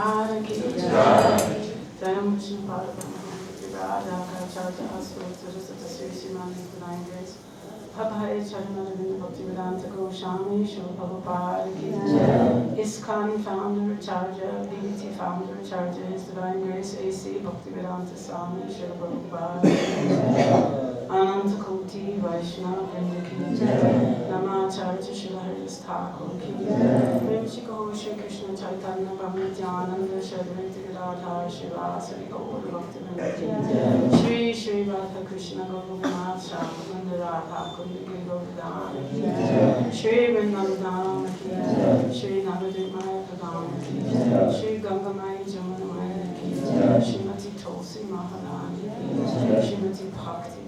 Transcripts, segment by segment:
Prabhupada ki jai. Jayam Krishna Pada Brahma Radha Kacharya Asura Sri Simani Divine Grace. Papa Charanaravinda Bhaktivedanta Goswami Srila Prabhupada ki jai. ISKCON founder Acharya, BBT founder Acharya, His Divine Grace AC Bhaktivedanta Swami Srila Prabhupada ki jai. Ananta Koti Vaishnava Vrinda ki jai. Namacharya Srila Haridas Thakur ki jai. Premchiko Shri Krishna Chaitanya Brahmanityananda Shadrinti Radha Shivasari Gaur Bhaktivinoda ki jai. Shri Shri Radha Krishna Gauramath Shyamananda Radha Kundi Govardhana ki jai. Shri Vrindavan ki jai. Shri Navadvipmaya Pradana ki jai. Shri Gangamaya Jamunamaya ki jai. Shrimati Tulsi Maharani ki jai. Shrimati Bhakti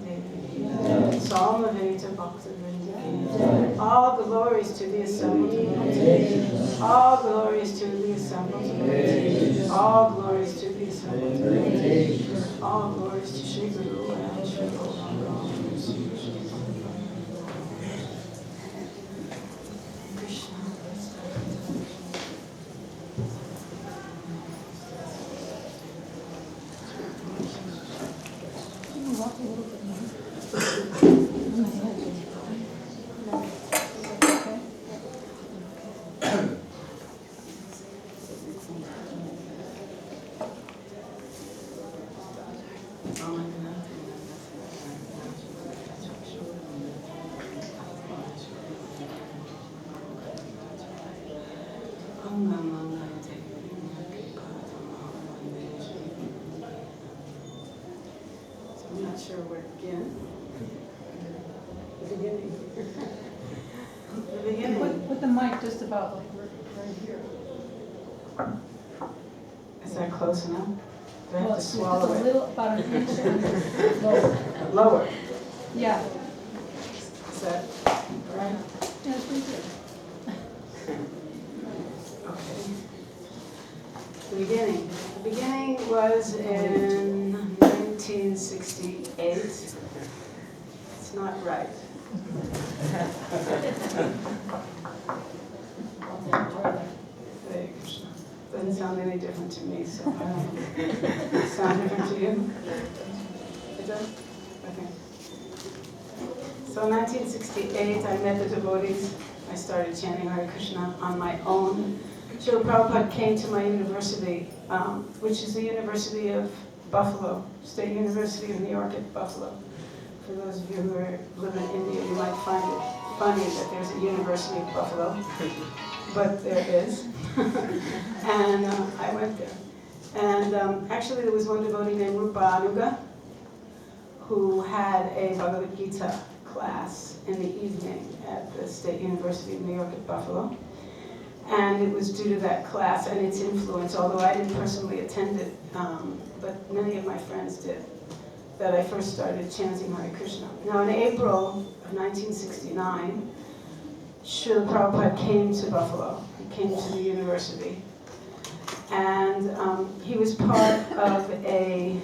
Samaveta Bhakta Vrinda. All glories to the assembled devotees. All glories to the assembled devotees. All glories to the assembled devotees. All glories to Shri Guru and Shri Gauranga. Krishna. I'm not sure where to begin. The beginning. The beginning. Put the mic just about like right here. Is that close enough? Do I have to Just swallow a it? little, about an inch lower. Lower. Yeah. Is that right? Yeah, it's pretty good. Okay. The beginning. The beginning was in 1968. It's not right. Hare Krishna. Doesn't sound any different to me, so I don't know. Sound different to you? It does? Okay. So in 1968, I met the devotees. I started chanting Hare Krishna on my own. Srila Prabhupada came to my university, which is the University of Buffalo, State University of New York at Buffalo. For those of you who live in India, you might find it funny that there's a University of Buffalo, but there is. And I went there. And actually there was one devotee named Rupa Anuga who had a Bhagavad Gita class in the evening at the State University of New York at Buffalo. And it was due to that class and its influence, although I didn't personally attend it, but many of my friends did, that I first started chanting Hare Krishna. Now in April of 1969, Srila Prabhupada came to Buffalo. He came to the university. And he was part of a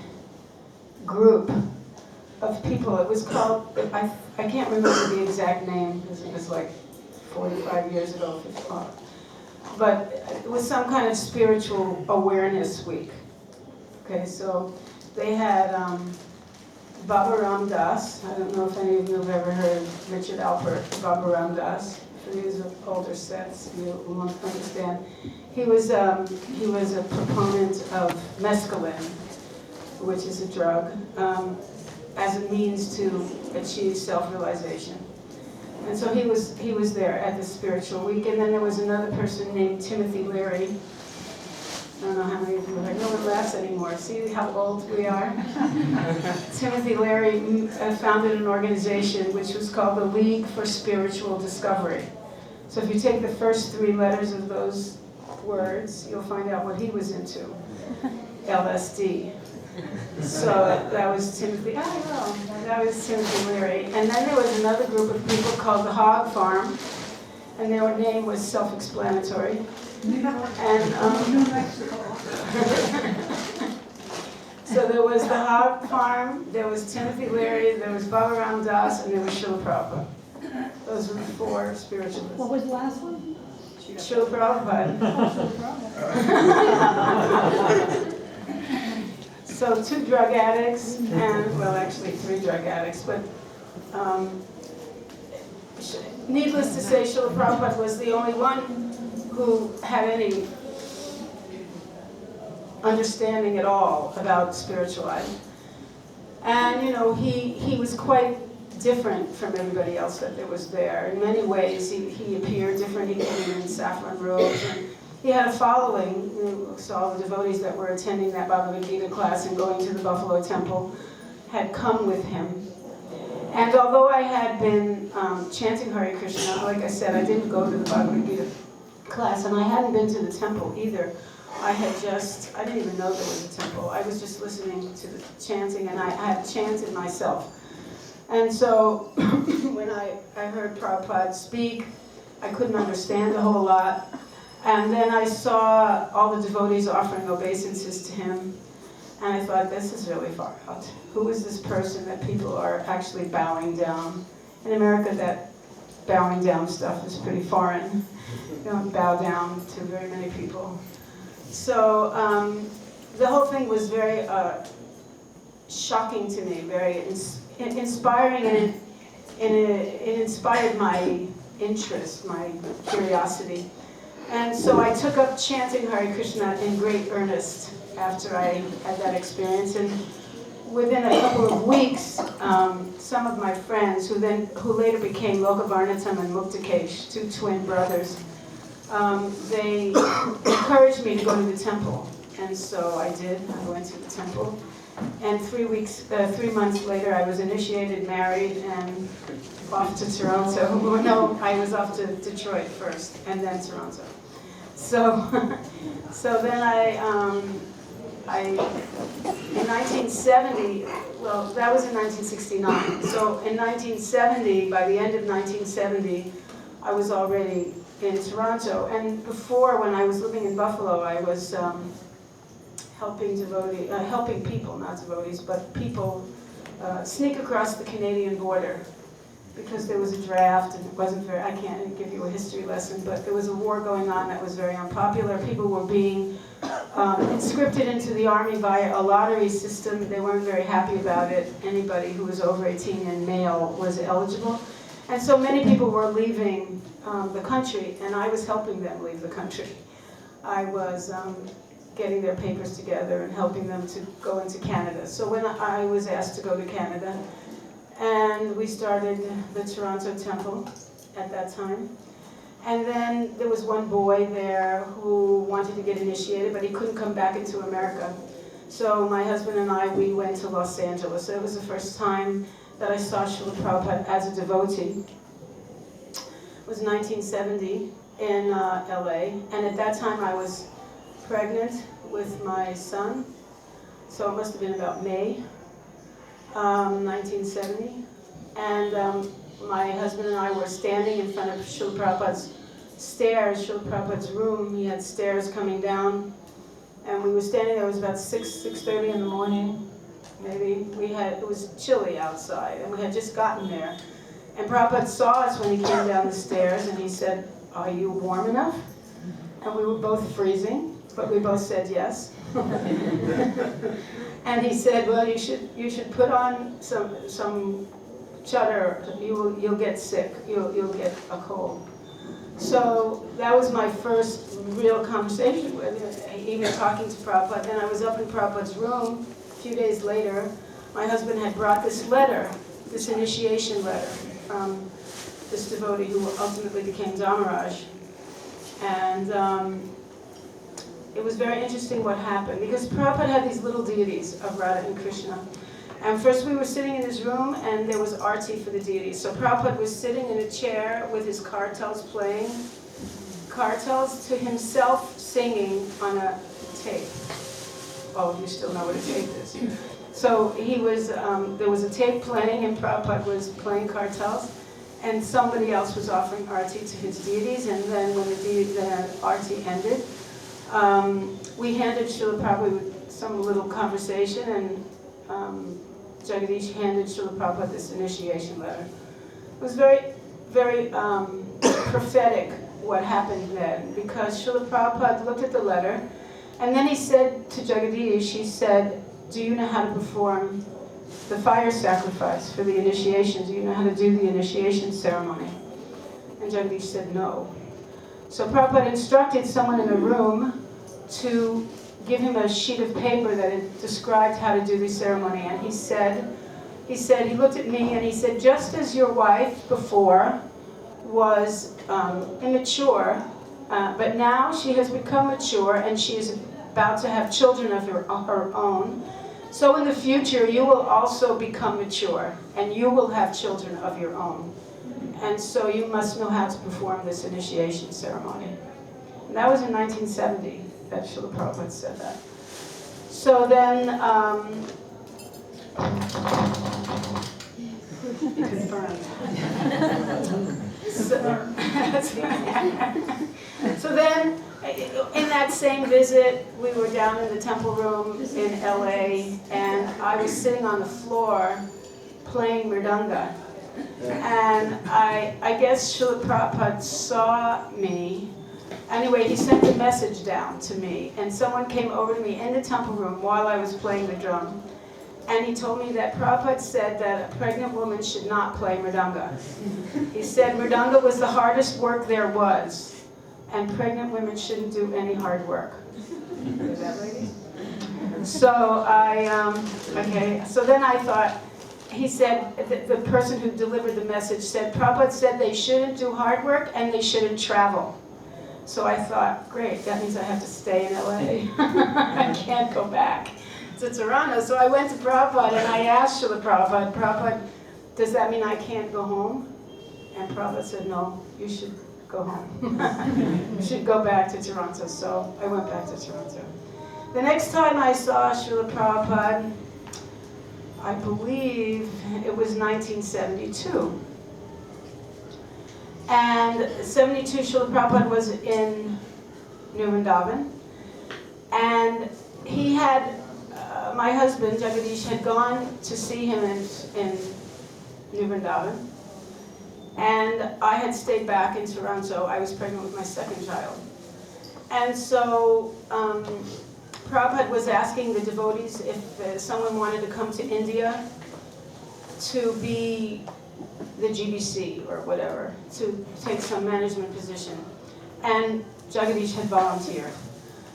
group of people. It was called, I can't remember the exact name because it was like 45 years ago, but it was some kind of spiritual awareness week. Okay, so they had Baba Ram Das. I don't know if any of you have ever heard of Richard Alpert, Baba Ram Das. For these older sets, you won't understand. He was a proponent of mescaline, which is a drug, as a means to achieve self-realization. And so he was there at the spiritual week. And then there was another person named Timothy Leary. I don't know how many of you are. No one laughs anymore. See how old we are? Timothy Leary founded an organization which was called the League for Spiritual Discovery. So if you take the first 3 letters of those words, you'll find out what he was into. LSD. So that was Timothy. I don't know. That was Timothy Leary. And then there was another group of people called the Hog Farm, and their name was self-explanatory. And New Mexico. so there was the Hog Farm, there was Timothy Leary, there was Baba Ram Das, and there was Srila Prabhupada. Those were the 4 spiritualists. What was the last one? Srila Prabhupada. So 2 drug addicts, and, well, actually 3 drug addicts, but needless to say, Srila Prabhupada was the only one who had any understanding at all about spiritual life. And, you know, he was quite different from everybody else that was there. In many ways, he appeared different. He came in saffron robes, and he had a following. You know, so all the devotees that were attending that Bhagavad Gita class and going to the Buffalo Temple had come with him. And although I had been chanting Hare Krishna, like I said, I didn't go to the Bhagavad Gita class, and I hadn't been to the temple either. I didn't even know there was a temple. I was just listening to the chanting, and I had chanted myself. And so when I heard Prabhupada speak, I couldn't understand a whole lot. And then I saw all the devotees offering obeisances to him, and I thought, this is really far out. Who is this person that people are actually bowing down? In America, that bowing down stuff is pretty foreign. You don't bow down to very many people. So the whole thing was very shocking to me, very inspiring, and it inspired my interest, my curiosity. And so I took up chanting Hare Krishna in great earnest after I had that experience. And within a couple of weeks, some of my friends, who later became Lokavarnatam and Muktakesh, 2 twin brothers, they encouraged me to go to the temple. And so I did. I went to the temple. And 3 months later, I was initiated, married, and off to Toronto. Well, no, I was off to Detroit first, and then Toronto. So then in 1970, well, that was in 1969. So in 1970, by the end of 1970, I was already in Toronto. And before, when I was living in Buffalo, I was helping people, not devotees, but people sneak across the Canadian border, because there was a draft, and it wasn't very, I can't give you a history lesson, but there was a war going on that was very unpopular. People were being conscripted into the army via a lottery system. They weren't very happy about it. Anybody who was over 18 and male was eligible. And so many people were leaving the country, and I was helping them leave the country. I was getting their papers together and helping them to go into Canada. So when I was asked to go to Canada, and we started the Toronto Temple at that time. And then there was one boy there who wanted to get initiated, but he couldn't come back into America. So my husband and I, we went to Los Angeles. It was the first time that I saw Srila Prabhupada as a devotee. It was 1970 in LA, and at that time I was pregnant with my son. So it must have been about May 1970, and my husband and I were standing in front of Srila Prabhupada's stairs, Srila Prabhupada's room. He had stairs coming down, and we were standing there. It was about 6:30 in the morning, maybe. It was chilly outside, and we had just gotten there. And Prabhupada saw us when he came down the stairs, and he said, "Are you warm enough?" And we were both freezing, but we both said yes. And he said, "Well, you should put on some chadar. You'll get sick. You'll get a cold." So that was my first real conversation with him, even talking to Prabhupada. Then I was up in Prabhupada's room a few days later. My husband had brought this letter, this initiation letter, from this devotee who ultimately became Dhammaraj. And it was very interesting what happened, because Prabhupada had these little deities of Radha and Krishna. And first we were sitting in his room, and there was arti for the deities. So Prabhupada was sitting in a chair with his kartals playing, kartals to himself singing on a tape. All of you still know what a tape is. So he was, there was a tape playing, and Prabhupada was playing kartals, and somebody else was offering arti to his deities. And then when the arti ended, we handed Srila Prabhupada with some little conversation, and Jagadish handed Srila Prabhupada this initiation letter. It was very, very prophetic what happened then, because Srila Prabhupada looked at the letter, and then he said to Jagadish, he said, do you know how to perform the fire sacrifice for the initiation? Do you know how to do the initiation ceremony? And Jagadish said no. So Prabhupada instructed someone in the room to give him a sheet of paper that it described how to do the ceremony. And he looked at me and he said, just as your wife before was immature, but now she has become mature and she is about to have children of her own, so in the future you will also become mature and you will have children of your own. And so you must know how to perform this initiation ceremony. And that was in 1970 that Srila Prabhupada said that. So then, confirmed. So then, in that same visit, we were down in the temple room in LA, and I was sitting on the floor playing mridanga. And I guess Srila Prabhupada saw me. Anyway, he sent a message down to me, and someone came over to me in the temple room while I was playing the drum. And he told me that Prabhupada said that a pregnant woman should not play mridanga. He said mridanga was the hardest work there was, and pregnant women shouldn't do any hard work. Hear that, lady? So so then I thought, he said, the person who delivered the message said, Prabhupada said they shouldn't do hard work and they shouldn't travel. So I thought, great, that means I have to stay in LA. I can't go back to Toronto. So I went to Prabhupada and I asked Srila Prabhupada, Prabhupada, does that mean I can't go home? And Prabhupada said, no, you should go home. You should go back to Toronto. So I went back to Toronto. The next time I saw Srila Prabhupada, I believe it was 1972. And 72, Srila Prabhupada was in New Vrindavan. And he had, my husband, Jagadish, had gone to see him in New Vrindavan. And I had stayed back in Toronto. I was pregnant with my second child. And so Prabhupada was asking the devotees if someone wanted to come to India to be the GBC or whatever, to take some management position. And Jagadish had volunteered.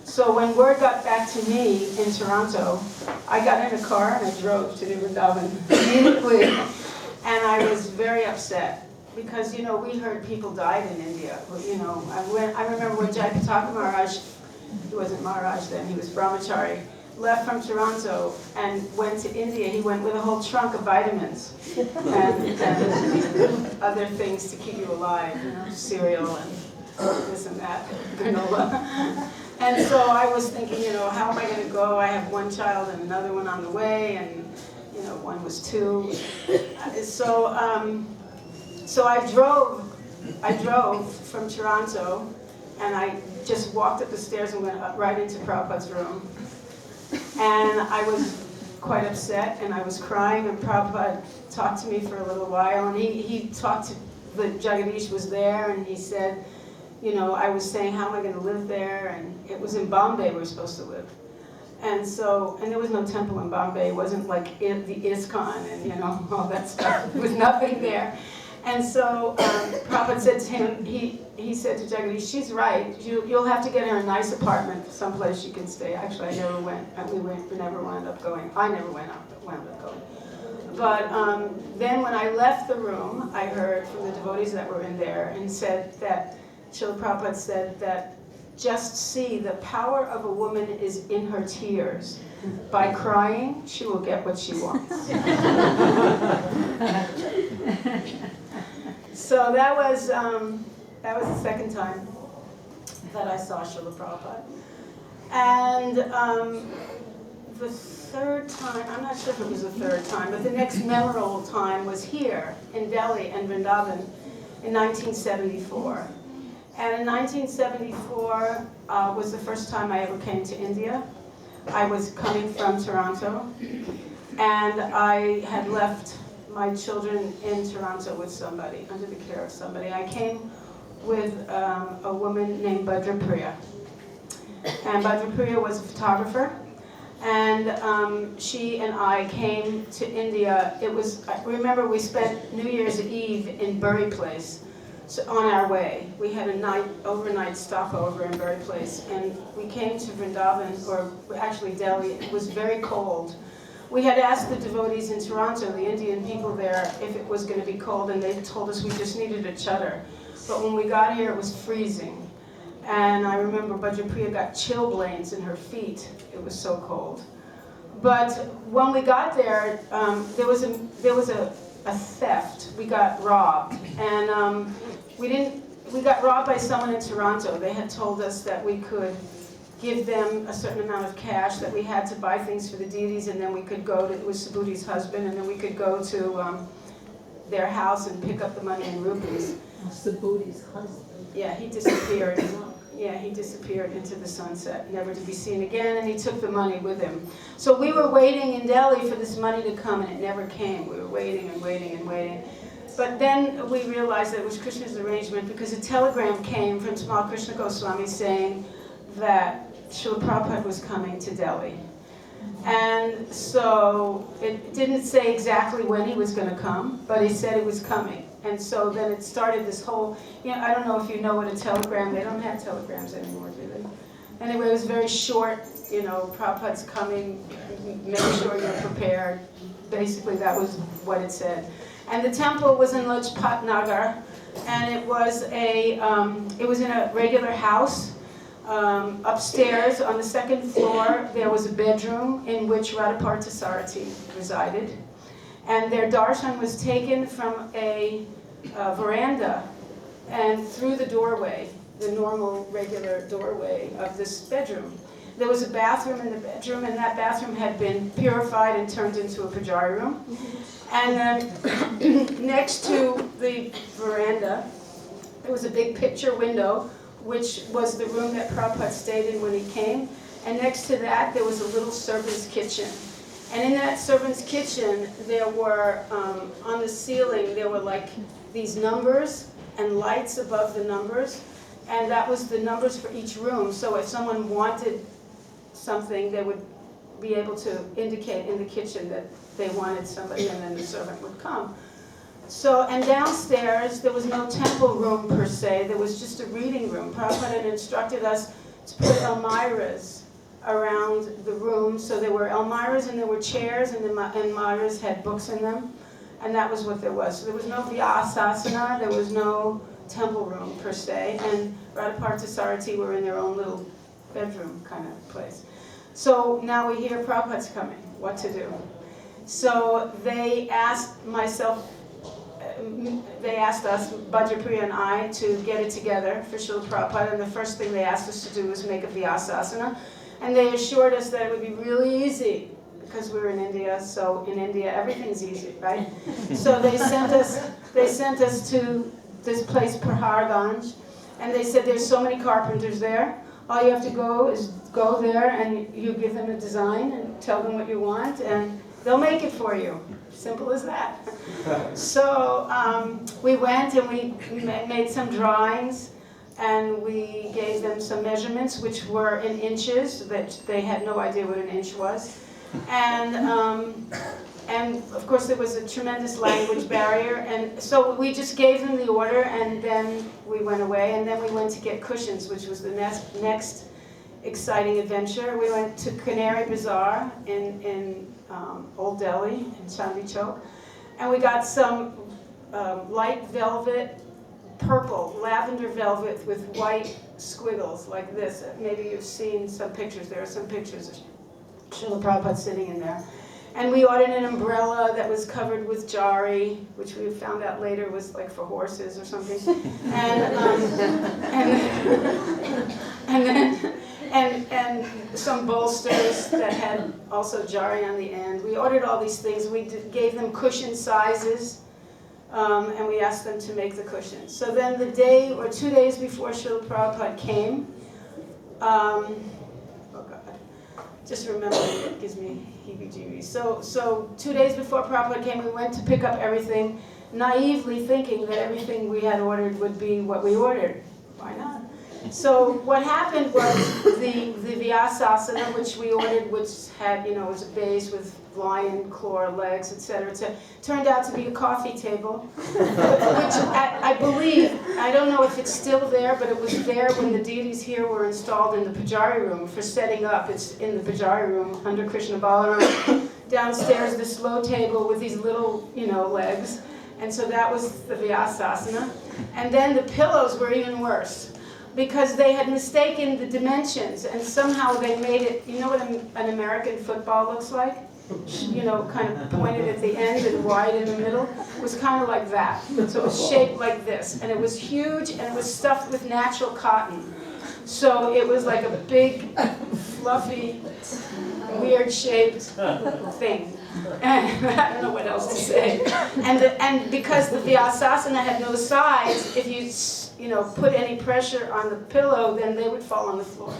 So when word got back to me in Toronto, I got in a car and I drove to New Vrindavan immediately. And I was very upset because, you know, we heard people died in India. You know, I remember when Jayapataka Maharaj, he wasn't Maharaj then, he was Brahmachari, left from Toronto and went to India. He went with a whole trunk of vitamins and other things to keep you alive, you know, cereal and this and that, granola. And so I was thinking, you know, how am I going to go? I have one child and another one on the way, and, you know, one was 2. So I drove from Toronto, and I just walked up the stairs and went up right into Prabhupada's room. And I was quite upset, and I was crying, and Prabhupada talked to me for a little while, and he talked to, the Jagadish was there, and he said, you know, I was saying, how am I going to live there? And it was in Bombay we were supposed to live. And so, and there was no temple in Bombay. It wasn't like the ISKCON and, you know, all that stuff. There was nothing there. And so Prabhupada said to him, he said to Jagadish, she's right. You'll have to get her a nice apartment, someplace she can stay. Actually, I never went. We never wound up going. I never wound up going. But then when I left the room, I heard from the devotees that were in there and said that, Srila Prabhupada said that, just see, the power of a woman is in her tears. By crying, she will get what she wants. So that was the second time that I saw Srila Prabhupada. And the third time, I'm not sure if it was the third time, but the next memorable time was here in Delhi and Vrindavan in 1974. And in 1974 was the first time I ever came to India. I was coming from Toronto, and I had left my children in Toronto with somebody, under the care of somebody. I came with a woman named Bhadrapriya. And Bhadrapriya was a photographer. And she and I came to India. I remember we spent New Year's Eve in Bury Place. So on our way, we had a overnight stopover in Bury Place, and we came to Vrindavan, or actually Delhi. It was very cold. We had asked the devotees in Toronto, the Indian people there, if it was going to be cold, and they told us we just needed a chadar. But when we got here, it was freezing. And I remember Bhadrapriya got chilblains in her feet. It was so cold. But when we got there, there was a theft. We got robbed, and we got robbed by someone in Toronto. They had told us that we could give them a certain amount of cash, that we had to buy things for the deities, and then we could go to, it was Subhudi's husband, and then we could go to their house and pick up the money in rupees. Subhudi's husband. Yeah, he disappeared. Yeah, he disappeared into the sunset, never to be seen again, and he took the money with him. So we were waiting in Delhi for this money to come, and it never came. We were waiting and waiting and waiting. But then we realized that it was Krishna's arrangement, because a telegram came from Tamal Krishna Goswami saying that Srila Prabhupada was coming to Delhi. And so it didn't say exactly when he was going to come, but he said he was coming. And so then it started this whole, I don't know if you know what a telegram, they don't have telegrams anymore, do they? Anyway, it was very short, Prabhupada's coming, make sure you're prepared. Basically, that was what it said. And the temple was in Lajpat Nagar, and it was in a regular house. Upstairs on the second floor, there was a bedroom in which Radhaparthasarati resided. And their darshan was taken from a veranda and through the doorway, the normal, regular doorway of this bedroom. There was a bathroom in the bedroom, and that bathroom had been purified and turned into a pujari room. And then next to the veranda, there was a big picture window, which was the room that Prabhupada stayed in when he came. And next to that, there was a little servant's kitchen. And in that servant's kitchen, there were, on the ceiling, there were like these numbers and lights above the numbers. And that was the numbers for each room. So if someone wanted something, they would be able to indicate in the kitchen that they wanted somebody, and then the servant would come. So, and downstairs, there was no temple room per se, there was just a reading room. Prabhupada had instructed us to put Elmiras around the room. So there were Elmiras and there were chairs, and the Elmiras had books in them. And that was what there was. So there was no Vyasasana, there was no temple room per se. And Radhaparthasarati were in their own little bedroom kind of place. So now we hear Prabhupada's coming, what to do? So they asked us, Bhadrapriya and I, to get it together for Srila Prabhupada, and the first thing they asked us to do was make a Vyasasana. And they assured us that it would be really easy, because we were in India, so in India everything's easy, right? So they sent us to this place, Praharganj, and they said there's so many carpenters there. All you have to go is go there and you give them a design and tell them what you want, and they'll make it for you. Simple as that. So we went and we made some drawings, and we gave them some measurements, which were in inches, that they had no idea what an inch was. And of course there was a tremendous language barrier, and so we just gave them the order, and then we went away, and then we went to get cushions, which was the next exciting adventure. We went to Canary Bazaar in Old Delhi, in Chandni Chowk, and we got some light velvet, purple, lavender velvet with white squiggles like this. Maybe you've seen some pictures. There are some pictures of Srila Prabhupada sitting in there. And we ordered an umbrella that was covered with jari, which we found out later was like for horses or something. And some bolsters that had also jari on the end. We ordered all these things. We gave them cushion sizes, and we asked them to make the cushions. So then the day or 2 days before Srila Prabhupada came, oh God, just remembering it gives me heebie-jeebies. So 2 days before Prabhupada came, we went to pick up everything, naively thinking that everything we had ordered would be what we ordered. Why not? So what happened was the Vyasasana, which we ordered, which had, was a base with lion, claw, legs, etc., turned out to be a coffee table, which I believe, I don't know if it's still there, but it was there when the deities here were installed in the Pujari room for setting up. It's in the Pujari room under Krishna Balaram. Downstairs, this low table with these little, legs. And so that was the Vyasasana. And then the pillows were even worse, because they had mistaken the dimensions, and somehow they made it, you know what an American football looks like? Kind of pointed at the end and wide in the middle. It was kind of like that. So it was shaped like this, and it was huge, and it was stuffed with natural cotton. So it was like a big, fluffy, weird-shaped thing. And I don't know what else to say. And because the Vyasasana had no sides, if you put any pressure on the pillow, then they would fall on the floor.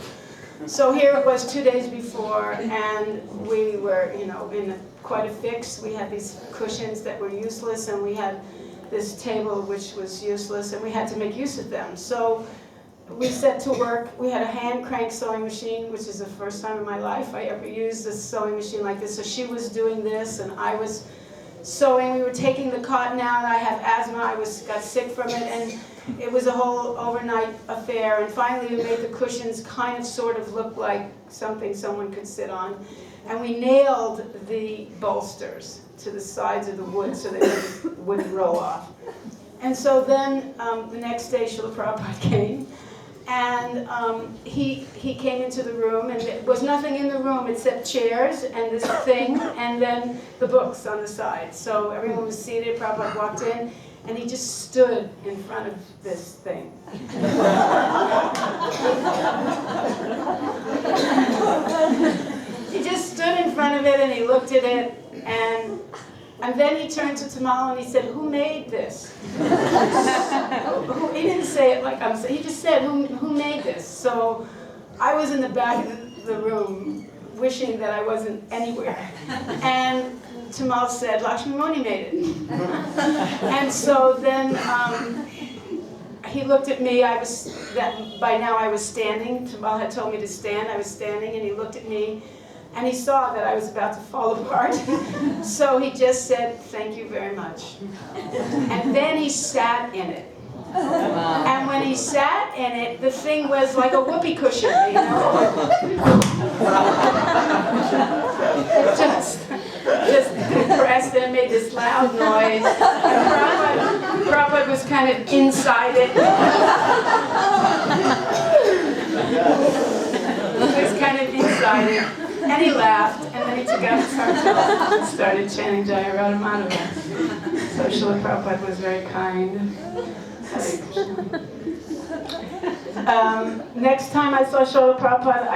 So here it was 2 days before, and we were, in quite a fix. We had these cushions that were useless, and we had this table which was useless, and we had to make use of them. So we set to work. We had a hand crank sewing machine, which is the first time in my life I ever used a sewing machine like this. So she was doing this, and I was sewing. We were taking the cotton out. I have asthma. I got sick from it, and it was a whole overnight affair. And finally, we made the cushions kind of sort of look like something someone could sit on. And we nailed the bolsters to the sides of the wood so they wouldn't roll off. And so then the next day, Srila Prabhupada came. And he came into the room, and there was nothing in the room except chairs and this thing, and then the books on the side. So everyone was seated. Prabhupada walked in, and he just stood in front of this thing. He just stood in front of it, and he looked at it, and then he turned to Tamala and he said, "Who made this?" He didn't say it like I'm saying. He just said, "Who made this?" So I was in the back of the room, wishing that I wasn't anywhere. And Tamal said, "Laxmimoni made it." And so then he looked at me. By now I was standing. Tamal had told me to stand. I was standing, and he looked at me. And he saw that I was about to fall apart. So he just said, "Thank you very much." And then he sat in it. And when he sat in it, the thing was like a whoopee cushion, just pressed and made this loud noise. And Prabhupada was kind of inside it. He was kind of inside it. And he laughed, and then he took out his heart and started chanting Jaya Radha Madhava. So Srila Prabhupada was very kind. Hare Krishna. Next time I saw Srila Prabhupada,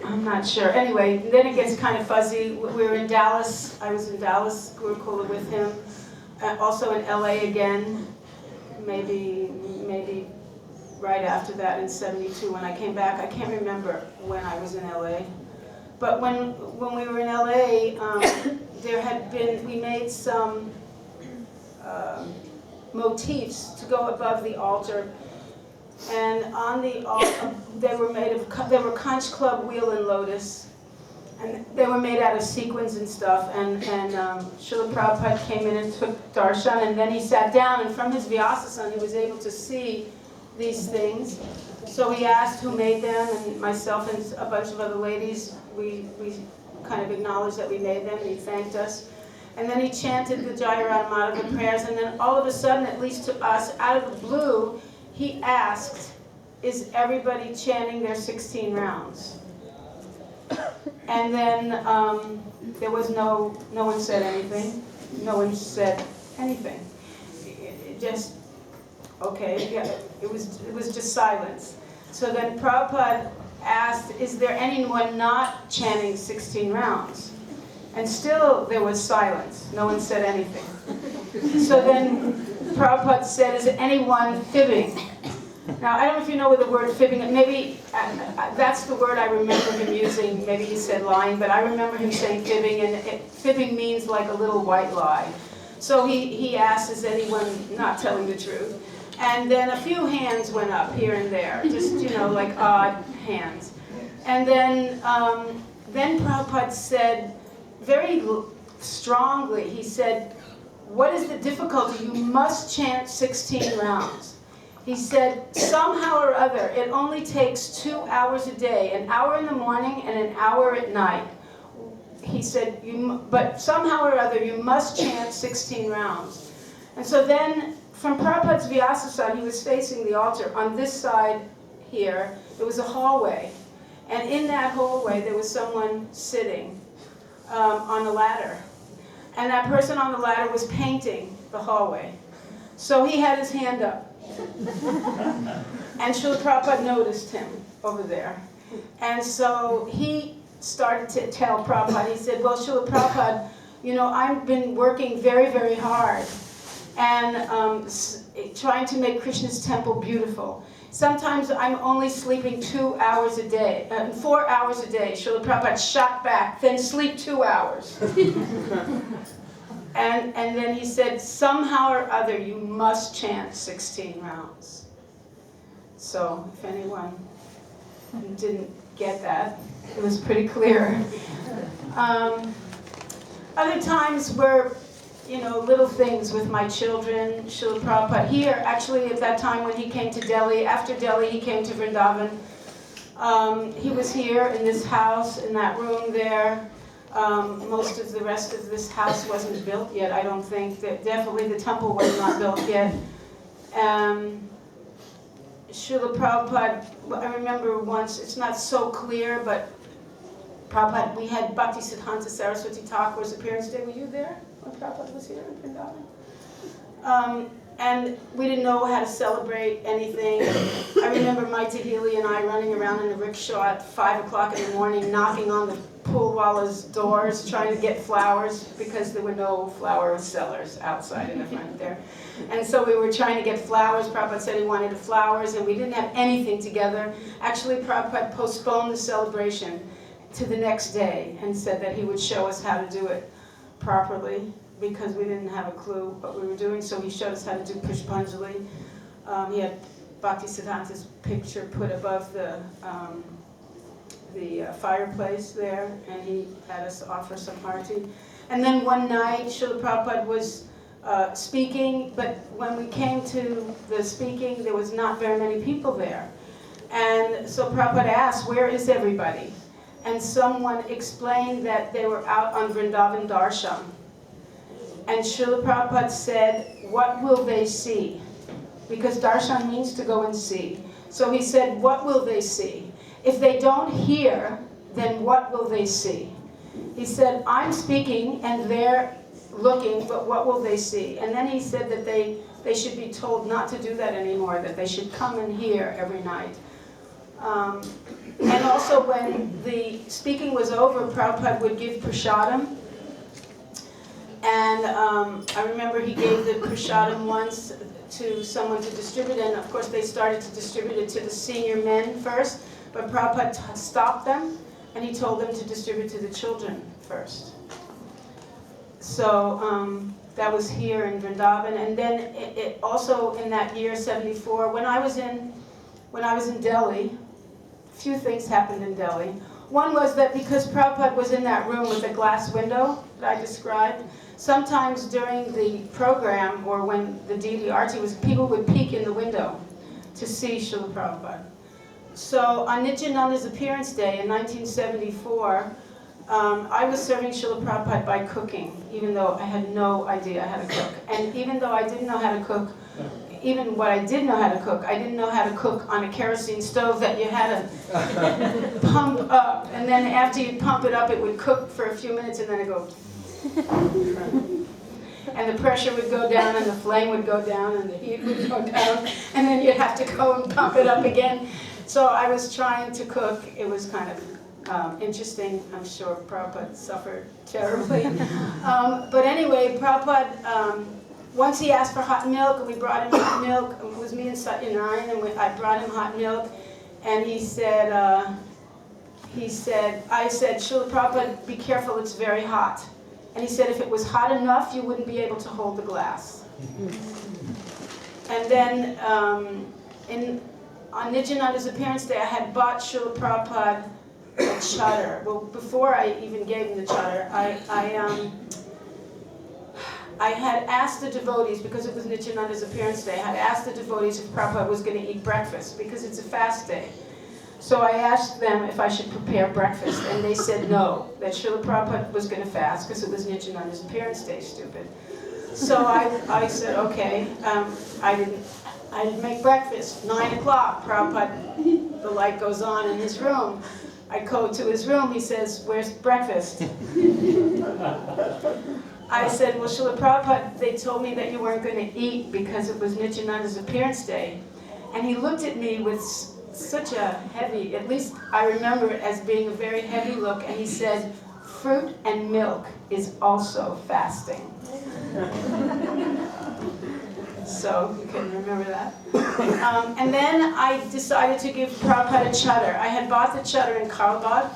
I'm not sure. Anyway, then it gets kind of fuzzy. We were in Dallas. I was in Dallas, Gurukula with him. Also in LA again, maybe right after that in '72 when I came back. I can't remember when I was in LA. But when we were in LA, we made some motifs to go above the altar, and on the altar they were Conch Club wheel and lotus, and they were made out of sequins and stuff. And Srila Prabhupada came in and took darshan, and then he sat down, and from his Vyasasana he was able to see these things. So he asked who made them, and myself and a bunch of other ladies, we kind of acknowledged that we made them, and he thanked us. And then he chanted the Jaya Radha Madhava prayers, and then all of a sudden, at least to us, out of the blue, he asked, "Is everybody chanting their 16 rounds?" And then there was no one said anything. No one said anything. It just, okay, yeah, it was just silence. So then Prabhupada asked, "Is there anyone not chanting 16 rounds?" And still there was silence. No one said anything. So then Prabhupada said, "Is anyone fibbing?" Now, I don't know if you know what the word fibbing is. Maybe that's the word I remember him using. Maybe he said lying, but I remember him saying fibbing, and fibbing means like a little white lie. So he asked, is anyone not telling the truth? And then a few hands went up here and there, just, like odd hands. And then Prabhupada said very strongly, he said, what is the difficulty? You must chant 16 rounds. He said, somehow or other, it only takes 2 hours a day, an hour in the morning and an hour at night. He said, but somehow or other, you must chant 16 rounds. And so then, from Prabhupada's Vyasa side, he was facing the altar. On this side here, there was a hallway. And in that hallway, there was someone sitting on a ladder. And that person on the ladder was painting the hallway. So he had his hand up. And Srila Prabhupada noticed him over there. And so he started to tell Prabhupada, he said, well, Srila Prabhupada, I've been working very, very hard and trying to make Krishna's temple beautiful. Sometimes I'm only sleeping 2 hours a day, 4 hours a day. Srila Prabhupada shot back, then sleep 2 hours. And then he said, somehow or other, you must chant 16 rounds. So if anyone didn't get that, it was pretty clear. Other times were, little things with my children. Srila Prabhupada here, actually at that time when he came to Delhi, after Delhi he came to Vrindavan. He was here in this house, in that room there. Most of the rest of this house wasn't built yet, I don't think. Definitely the temple was not built yet. Srila Prabhupada, I remember once, it's not so clear, but Prabhupada, we had Bhakti Siddhanta Saraswati Thakur's appearance day. Were you there when Prabhupada was here in Vrindavan? And we didn't know how to celebrate anything. I remember Mataji and I running around in a rickshaw at 5 o'clock in the morning, knocking on the poolwallah's doors, trying to get flowers, because there were no flower sellers outside in the front there. And so we were trying to get flowers. Prabhupada said he wanted the flowers, and we didn't have anything together. Actually, Prabhupada postponed the celebration to the next day and said that he would show us how to do it properly, because we didn't have a clue what we were doing. So he showed us how to do Pushpanjali. He had Bhakti Siddhanta's picture put above the fireplace there, and he had us offer some harti. And then one night, Srila Prabhupada was speaking, but when we came to the speaking, there was not very many people there. And so Prabhupada asked, where is everybody? And someone explained that they were out on Vrindavan Darshan. And Srila Prabhupada said, what will they see? Because darshan means to go and see. So he said, what will they see? If they don't hear, then what will they see? He said, I'm speaking and they're looking, but what will they see? And then he said that they should be told not to do that anymore, that they should come and hear every night. And also when the speaking was over, Prabhupada would give prasadam. And I remember he gave the prasadam once to someone to distribute, and of course they started to distribute it to the senior men first, but Prabhupada stopped them, and he told them to distribute to the children first. So that was here in Vrindavan, and then it also in that year, 74, when I was in Delhi, a few things happened in Delhi. One was that because Prabhupada was in that room with the glass window that I described, sometimes during the program or when the deity arti was, people would peek in the window to see Srila Prabhupada. So on Nityananda's appearance day in 1974, I was serving Srila Prabhupada by cooking, even though I had no idea how to cook. And even though I didn't know how to cook, even what I did know how to cook, I didn't know how to cook on a kerosene stove that you had to pump up. And then after you pump it up, it would cook for a few minutes and then it would go. And the pressure would go down and the flame would go down and the heat would go down. And then you'd have to go and pump it up again. So I was trying to cook. It was kind of interesting. I'm sure Prabhupada suffered terribly. But anyway, Prabhupada, once he asked for hot milk, and we brought him hot milk. It was me and Satyanarayan, and I brought him hot milk. And I said, Srila Prabhupada, be careful, it's very hot. And he said if it was hot enough, you wouldn't be able to hold the glass. And then on Nityananda's appearance day, I had bought Srila Prabhupada a chatter. Well, before I even gave him the chatter, I had asked the devotees, because it was Nityananda's appearance day, I had asked the devotees if Prabhupada was going to eat breakfast, because it's a fast day. So I asked them if I should prepare breakfast, and they said no, that Srila Prabhupada was going to fast, because it was Nityananda's appearance day, stupid. So I said, okay, I didn't make breakfast. 9 o'clock, Prabhupada, the light goes on in his room. I go to his room, he says, where's breakfast? I said, well, Srila Prabhupada, they told me that you weren't going to eat because it was Nityananda's appearance day. And he looked at me with such a heavy, at least I remember it as being a very heavy look, and he said, fruit and milk is also fasting. So you can remember that. And then I decided to give Prabhupada a chatter. I had bought the chatter in Karlbad,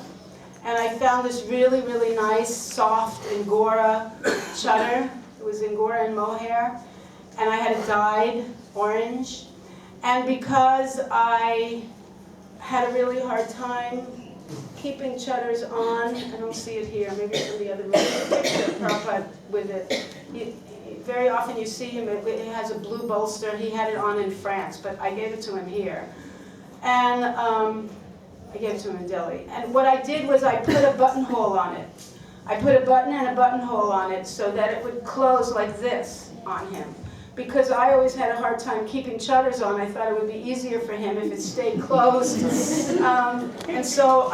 and I found this really, really nice, soft Angora chatter. It was Angora and mohair, and I had it dyed orange. And because I had a really hard time keeping chatters on, I don't see it here, maybe it's in the other room, picture Prabhupada with it. Very often you see him, it has a blue bolster. He had it on in France, but I gave it to him here. And I gave it to him in Delhi. And what I did was I put a buttonhole on it. I put a button and a buttonhole on it so that it would close like this on him. Because I always had a hard time keeping chatters on, I thought it would be easier for him if it stayed closed. And so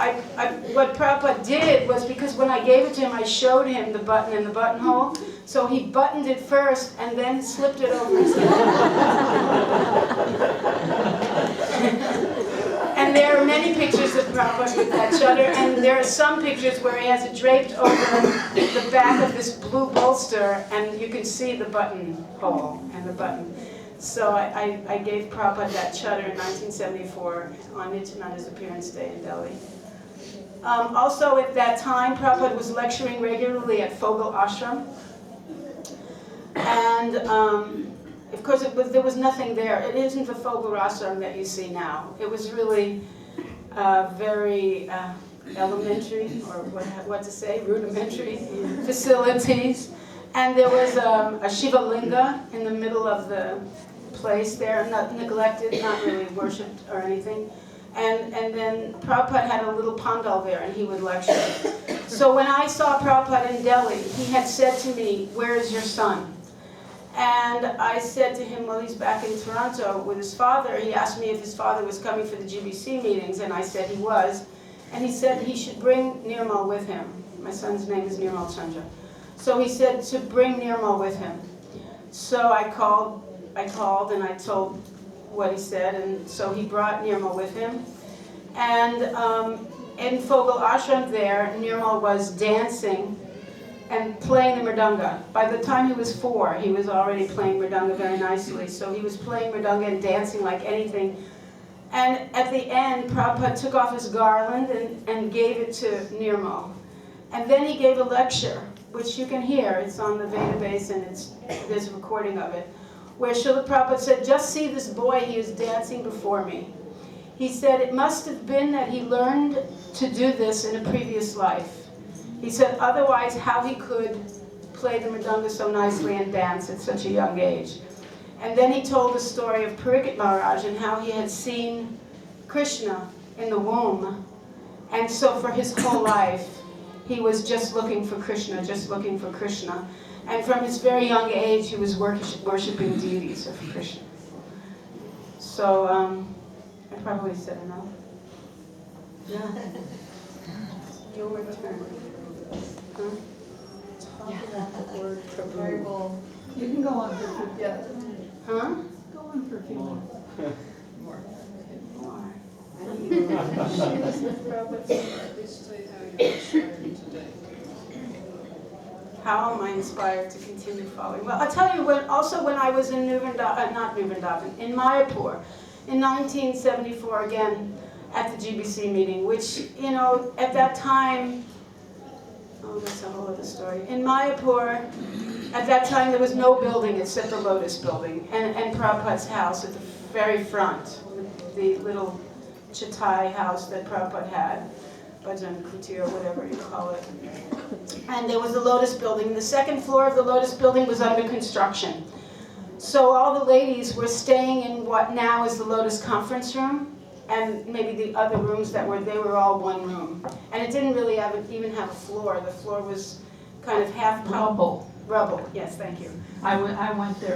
what Prabhupada did was, because when I gave it to him, I showed him the button and the buttonhole. So he buttoned it first and then slipped it over his head. And there are many pictures of Prabhupada with that chatter, and there are some pictures where he has it draped over the back of this blue bolster, and you can see the buttonhole and the button. So I gave Prabhupada that chatter in 1974 on Nityananda's appearance day in Delhi. Also at that time, Prabhupada was lecturing regularly at Fogel Ashram. And of course, there was nothing there. It isn't the Fogel Ashram that you see now. It was really very elementary, or what to say, rudimentary facilities. And there was a Shiva Linga in the middle of the place there, not neglected, not really worshipped or anything. And then Prabhupada had a little pandal there, and he would lecture. So when I saw Prabhupada in Delhi, he had said to me, "Where is your son?" And I said to him, well, he's back in Toronto with his father. He asked me if his father was coming for the GBC meetings, and I said he was. And he said he should bring Nirmal with him. My son's name is Nirmal Chandra. So he said to bring Nirmal with him. So I called and I told what he said, and so he brought Nirmal with him. And in Fogel Ashram there, Nirmal was dancing and playing the mridanga. By the time he was 4, he was already playing mridanga very nicely. So he was playing mridanga and dancing like anything. And at the end, Prabhupada took off his garland and gave it to Nirmal. And then he gave a lecture, which you can hear. It's on the database, and there's a recording of it, where Srila Prabhupada said, just see this boy, he is dancing before me. He said it must have been that he learned to do this in a previous life. He said otherwise how he could play the mridanga so nicely and dance at such a young age. And then he told the story of Parikshit Maharaj and how he had seen Krishna in the womb. And so for his whole life, he was just looking for Krishna, just looking for Krishna. And from his very young age, he was worshipping deities of Krishna. So, I probably said enough. Yeah. Your turn. Huh? Talk about the word Prabhu. You can go on for 50. Yeah. Huh? Go on for a few more. More. Please say how you're inspired today. How am I inspired to continue following? Well, I'll tell you, when I was in in Mayapur, in 1974 again, at the GBC meeting, which, at that time, Oh, that's a whole other story. In Mayapur, at that time there was no building except the Lotus building and Prabhupada's house at the very front, the little Chatai house that Prabhupada had, Bhajan Kuti or whatever you call it. And there was the Lotus building. The second floor of the Lotus building was under construction. So all the ladies were staying in what now is the Lotus conference room, and maybe the other rooms they were all one room. And it didn't really even have a floor. The floor was kind of half Rubble. Rubble, yes, thank you. I went there.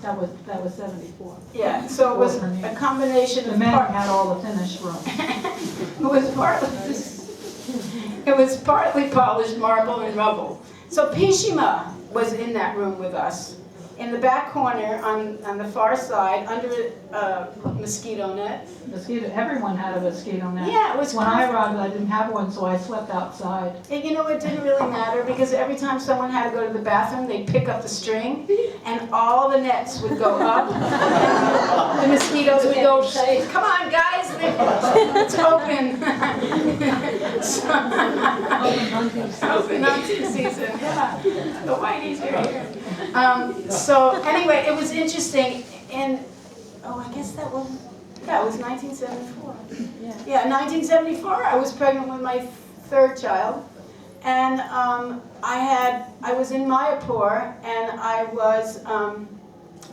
That was 74. Yeah, so it was a combination The of men had all the finished rooms. It was partly polished marble and rubble. So Pishima was in that room with us. In the back corner, on the far side, under a mosquito net. Everyone had a mosquito net. Yeah, it was When I arrived, I didn't have one, so I slept outside. And you know, it didn't really matter because every time someone had to go to the bathroom, they'd pick up the string and all the nets would go up. The mosquitoes would go, come on guys, it's open. Open hunting season, yeah. The whiteys are here. So anyway, it was interesting, and I guess that was 1974. Yeah, 1974. I was pregnant with my third child, and I was in Mayapur, and I was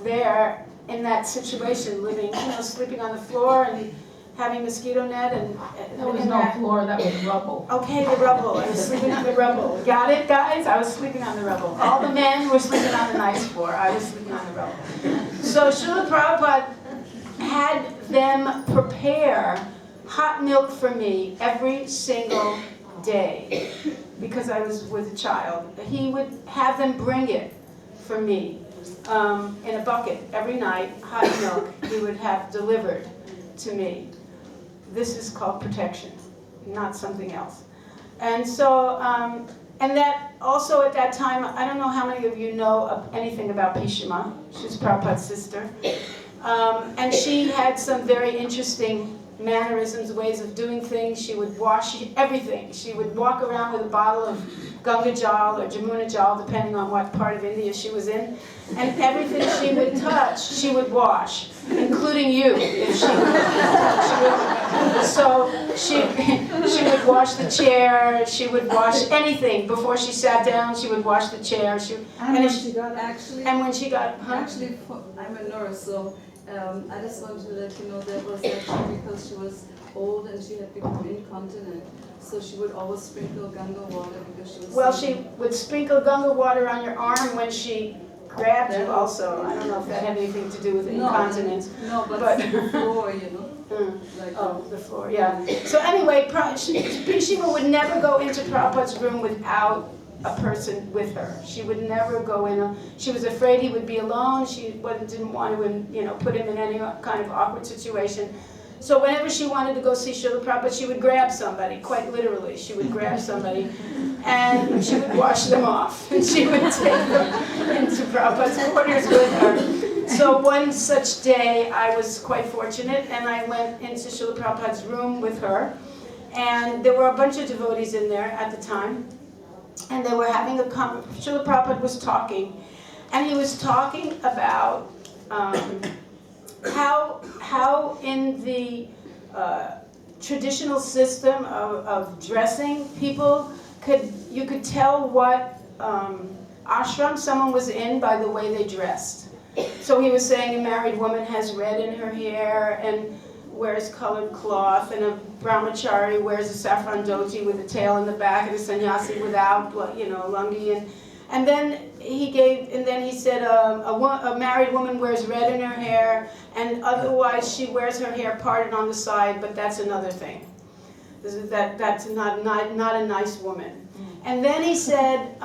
there in that situation, living, sleeping on the floor and having mosquito net and There was no floor, that was rubble. Okay, the rubble. I was sleeping on the rubble. Got it, guys? I was sleeping on the rubble. All the men were sleeping on the nice floor. I was sleeping on the rubble. So Srila Prabhupada had them prepare hot milk for me every single day because I was with a child. He would have them bring it for me in a bucket every night, hot milk he would have delivered to me. This is called protection, not something else. And so, and that also at that time, I don't know how many of you know anything about Pishima. She's Prabhupada's sister. And she had some very interesting mannerisms, ways of doing things. She would wash everything. She would walk around with a bottle of Ganga Jal or Jamuna Jal, depending on what part of India she was in. And everything she would touch, she would wash, including you. If she would wash the chair. She would wash anything before she sat down. She would wash the chair. And when she got Actually, I'm a nurse, so I just wanted to let you know that was actually because she was old and she had become incontinent. So she would always sprinkle Ganga water because she was. Well, she would sprinkle Ganga water on your arm when she grabbed you also. I don't know if that had anything to do with incontinence. No, but the floor, Like the floor, yeah. So anyway, Pishima would never go into Prabhupada's room without a person with her. She would never go in. She was afraid he would be alone. She didn't want to, put him in any kind of awkward situation. So whenever she wanted to go see Srila Prabhupada, she would grab somebody, quite literally. She would grab somebody, and she would wash them off, and she would take them into Prabhupada's quarters with her. So one such day, I was quite fortunate, and I went into Srila Prabhupada's room with her, and there were a bunch of devotees in there at the time, and they were having a conversation. Srila Prabhupada was talking, and he was talking about how in the traditional system of dressing, you could tell what ashram someone was in by the way they dressed. So he was saying a married woman has red in her hair and wears colored cloth, and a brahmachari wears a saffron dhoti with a tail in the back, and a sannyasi without, lungi. And then he said a married woman wears red in her hair, and otherwise she wears her hair parted on the side, but that's another thing. That's not a nice woman. And then he said,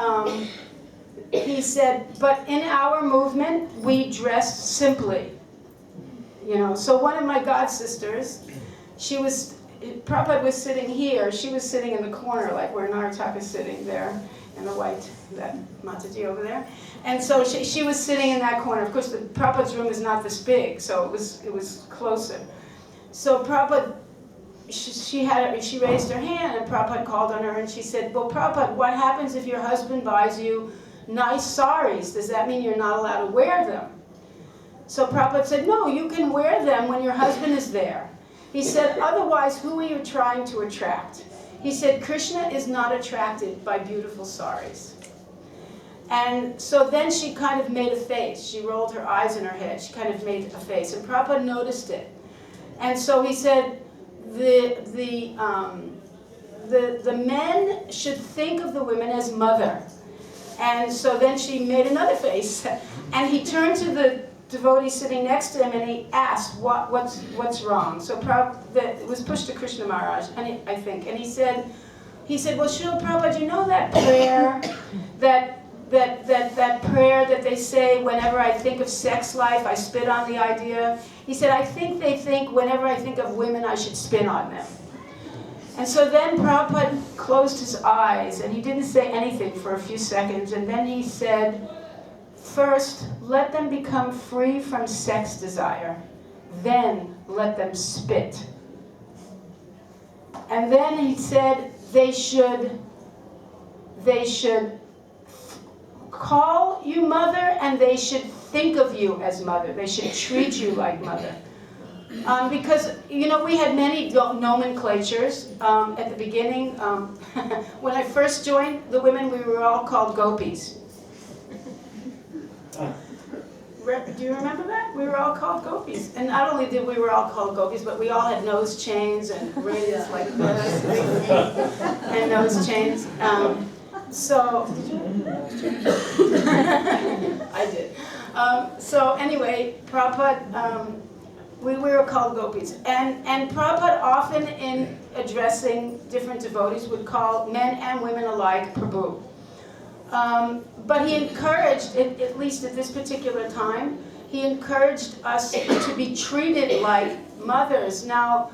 but in our movement we dress simply. So one of my god sisters, Prabhupada was sitting here, she was sitting in the corner, like where Narataka is sitting there, in the white, that Mataji over there. And so she was sitting in that corner. Of course, the Prabhupada's room is not this big, so it was closer. So Prabhupada she raised her hand, and Prabhupada called on her, and she said, well, Prabhupada, what happens if your husband buys you nice saris? Does that mean you're not allowed to wear them? So Prabhupada said, no, you can wear them when your husband is there. He said, otherwise, who are you trying to attract? He said, Krishna is not attracted by beautiful saris. And so then she kind of made a face. She rolled her eyes in her head. She kind of made a face, and Prabhupada noticed it. And so he said, the men should think of the women as mother. And so then she made another face, and he turned to the devotee sitting next to him, and he asked, what's wrong? So it was pushed to Krishna Maharaj, and I think, and he said, well, Srila Prabhupada, you know that prayer, that prayer that they say whenever I think of sex life, I spit on the idea? He said, I think they think whenever I think of women, I should spit on them. And so then Prabhupada closed his eyes, and he didn't say anything for a few seconds, and then he said, first, let them become free from sex desire. Then let them spit. And then he said they should call you mother, and they should think of you as mother. They should treat you like mother. Because, you know, we had many nomenclatures at the beginning. When I first joined the women, we were all called gopis. Do you remember that? We were all called gopis. And not only did we were all called gopis, but we all had nose chains and rings like this and nose chains. I did. So anyway, Prabhupada, we were called gopis. And Prabhupada often in addressing different devotees would call men and women alike Prabhu. But he encouraged, at least at this particular time, he encouraged us to be treated like mothers. Now,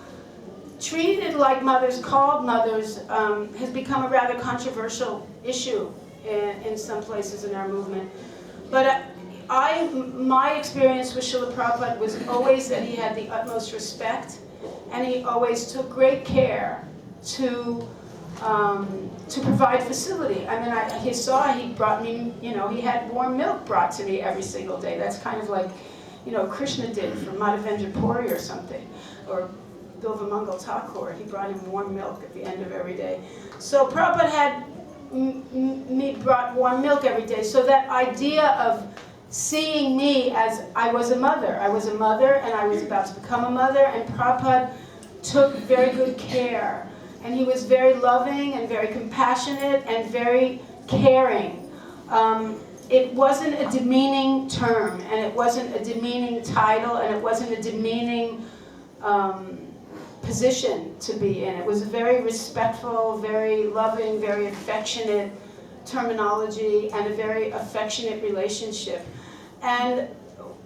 treated like mothers, called mothers, has become a rather controversial issue in some places in our movement. But my experience with Srila Prabhupada was always that he had the utmost respect, and he always took great care to provide facility. I mean, he brought me, you know, he had warm milk brought to me every single day. That's kind of like, you know, Krishna did for Madhavendra Puri or something, or Bilvamangal Thakur. He brought him warm milk at the end of every day. So Prabhupada had me brought warm milk every day. So that idea of seeing me as I was a mother and I was about to become a mother, and Prabhupada took very good care. And he was very loving and very compassionate and very caring. It wasn't a demeaning term, and it wasn't a demeaning title, and it wasn't a demeaning position to be in. It was a very respectful, very loving, very affectionate terminology, and a very affectionate relationship. And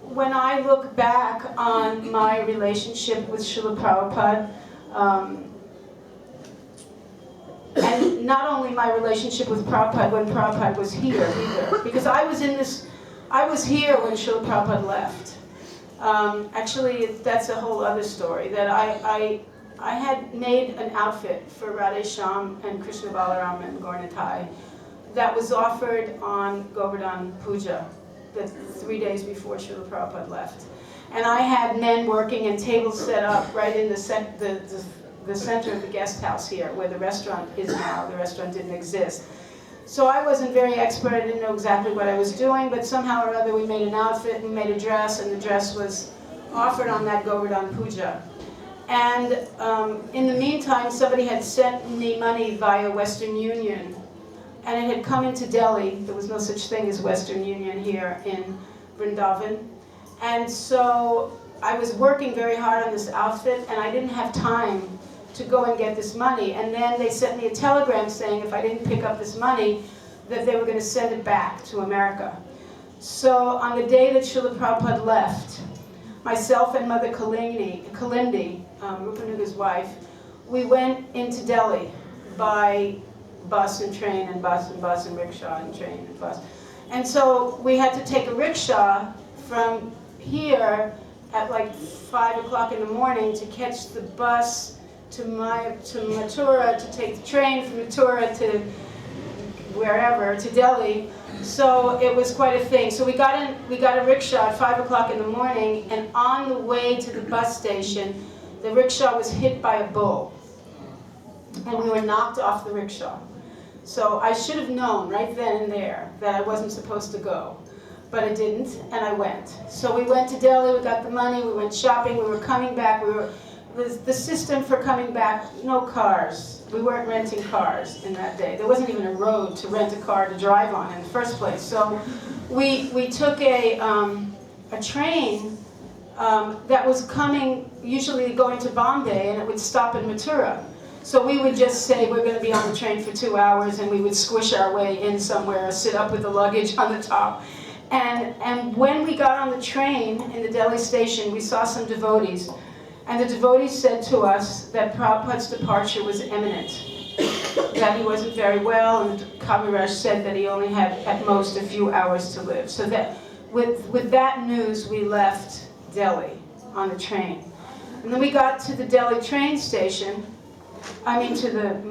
when I look back on my relationship with Srila Prabhupada, and not only my relationship with Prabhupada when Prabhupada was here either, because I was here when Srila Prabhupada left. Actually, that's a whole other story, that I had made an outfit for Radhe Shyam and Krishna Balaram and Gaurnitai that was offered on Govardhan Puja, the 3 days before Srila Prabhupada left. And I had men working and tables set up right in the center of the guest house here, where the restaurant is now. The restaurant didn't exist. So I wasn't very expert. I didn't know exactly what I was doing, but somehow or other we made an outfit and made a dress, and the dress was offered on that Govardhan Puja. And in the meantime, somebody had sent me money via Western Union, and it had come into Delhi. There was no such thing as Western Union here in Vrindavan. And so I was working very hard on this outfit, and I didn't have time to go and get this money. And then they sent me a telegram saying if I didn't pick up this money, that they were going to send it back to America. So on the day that Srila Prabhupada left, myself and Mother Kalindi, Rupanuga's wife, we went into Delhi by bus and train and bus and rickshaw and train and bus. And so we had to take a rickshaw from here at like 5 o'clock in the morning to catch the bus to Mathura to take the train from Mathura to wherever, to Delhi. So it was quite a thing. So we got a rickshaw at 5 o'clock in the morning, and on the way to the bus station, the rickshaw was hit by a bull. And we were knocked off the rickshaw. So I should have known right then and there that I wasn't supposed to go. But I didn't, and I went. So we went to Delhi, we got the money, we went shopping, we were coming back, the system for coming back, no cars. We weren't renting cars in that day. There wasn't even a road to rent a car to drive on in the first place. So we took a train that was coming, usually going to Bombay, and it would stop in Mathura. So we would just say we're going to be on the train for 2 hours, and we would squish our way in somewhere, sit up with the luggage on the top. And when we got on the train in the Delhi station, we saw some devotees. And the devotees said to us that Prabhupada's departure was imminent, that he wasn't very well, and Kaviraj said that he only had at most a few hours to live. So that with that news, we left Delhi on the train. And then we got to the Delhi train station, to the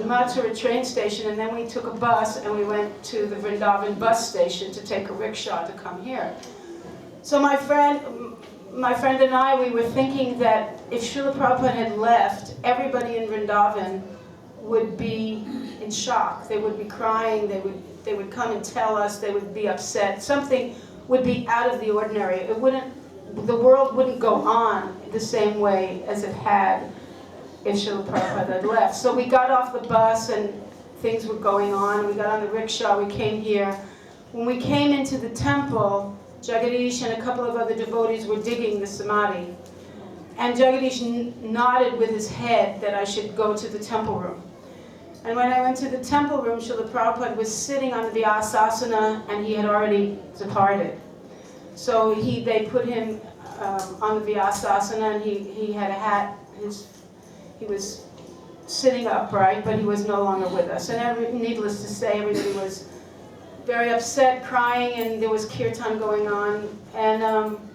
Mathura train station, and then we took a bus and we went to the Vrindavan bus station to take a rickshaw to come here. So my friend and I, we were thinking that if Srila Prabhupada had left, everybody in Vrindavan would be in shock. They would be crying, they would come and tell us, they would be upset. Something would be out of the ordinary. The world wouldn't go on the same way as it had if Srila Prabhupada had left. So we got off the bus and things were going on. We got on the rickshaw, we came here. When we came into the temple, Jagadish and a couple of other devotees were digging the samadhi. And Jagadish nodded with his head that I should go to the temple room. And when I went to the temple room, Srila Prabhupada was sitting on the Vyasasana, and he had already departed. So they put him on the Vyasasana, and he had a hat. He was sitting upright, but he was no longer with us. And needless to say, everybody was very upset, crying, and there was kirtan going on. And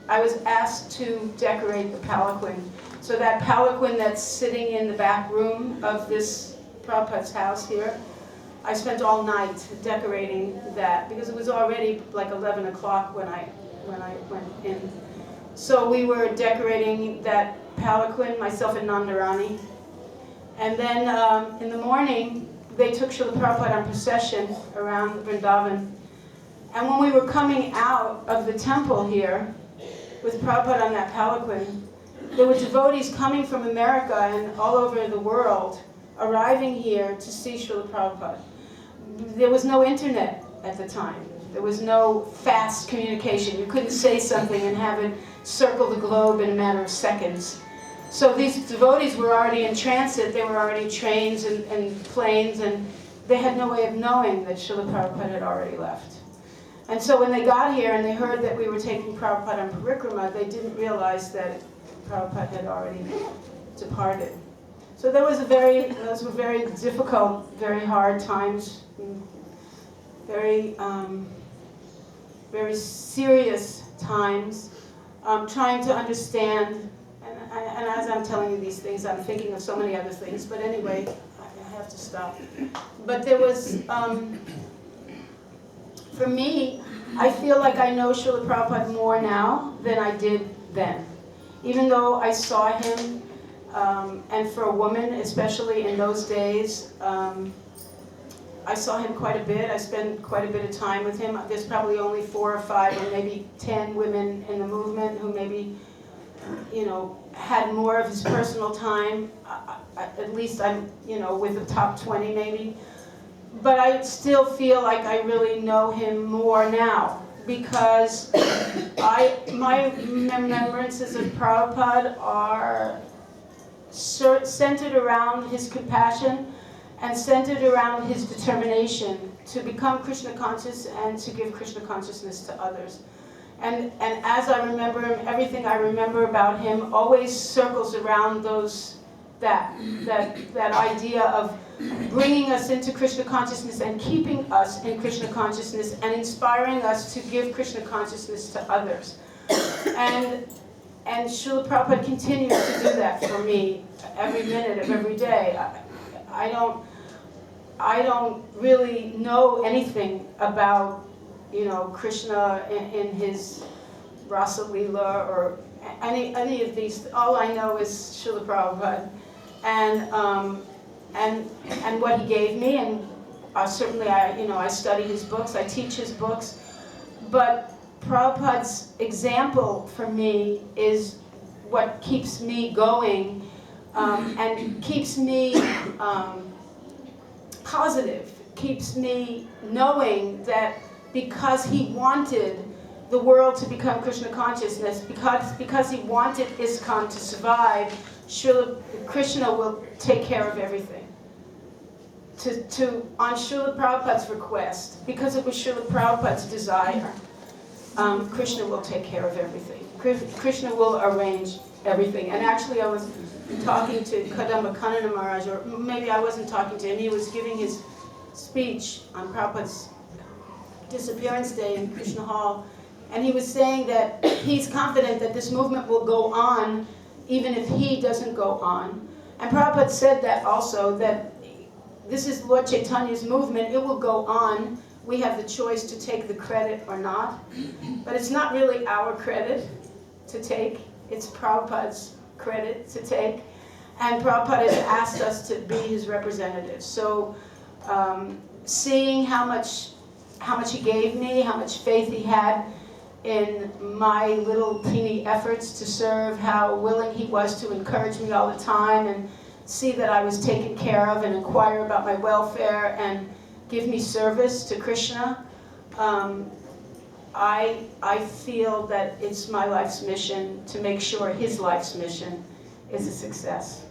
I was asked to decorate the palanquin. So that palanquin that's sitting in the back room of this Prabhupada's house here, I spent all night decorating that because it was already like 11 o'clock when I went in. So we were decorating that palanquin, myself and Nandarani. And then in the morning, they took Srila Prabhupada on procession around Vrindavan. And when we were coming out of the temple here, with Prabhupada on that palanquin, there were devotees coming from America and all over the world, arriving here to see Srila Prabhupada. There was no internet at the time. There was no fast communication. You couldn't say something and have it circle the globe in a matter of seconds. So these devotees were already in transit. They were already trains and planes, and they had no way of knowing that Srila Prabhupada had already left. And so when they got here and they heard that we were taking Prabhupada on parikrama, they didn't realize that Prabhupada had already departed. So those were very difficult, very hard times, very serious times, trying to understand. And as I'm telling you these things, I'm thinking of so many other things. But anyway, I have to stop. But there was, for me, I feel like I know Srila Prabhupada more now than I did then. Even though I saw him, and for a woman, especially in those days, I saw him quite a bit. I spent quite a bit of time with him. There's probably only 4 or 5 or maybe 10 women in the movement who maybe, had more of his personal time. At least I'm, with the top 20 maybe. But I still feel like I really know him more now because my remembrances of Prabhupada are centered around his compassion and centered around his determination to become Krishna conscious and to give Krishna consciousness to others. And as I remember him, everything I remember about him always circles around that idea of bringing us into Krishna consciousness and keeping us in Krishna consciousness and inspiring us to give Krishna consciousness to others. And And Srila Prabhupada continues to do that for me every minute of every day. I don't really know anything about, Krishna in his Rasa Leela or any of these. All I know is Srila Prabhupada and what he gave me, and certainly I study his books, I teach his books, but Prabhupada's example for me is what keeps me going and keeps me positive, keeps me knowing that because he wanted the world to become Krishna consciousness, because he wanted ISKCON to survive, Krishna will take care of everything. On Srila Prabhupada's request, because it was Srila Prabhupada's desire, Krishna will take care of everything. Krishna will arrange everything. And actually I was talking to Kadamba Kanana Maharaj, or maybe I wasn't talking to him, he was giving his speech on Prabhupada's disappearance day in Krishna Hall, and he was saying that he's confident that this movement will go on even if he doesn't go on. And Prabhupada said that also, that this is Lord Chaitanya's movement, it will go on. We have the choice to take the credit or not. But it's not really our credit to take, it's Prabhupada's credit to take. And Prabhupada has asked us to be his representatives. So seeing how much he gave me, how much faith he had in my little teeny efforts to serve, how willing he was to encourage me all the time and see that I was taken care of and inquire about my welfare and give me service to Krishna. I feel that it's my life's mission to make sure his life's mission is a success.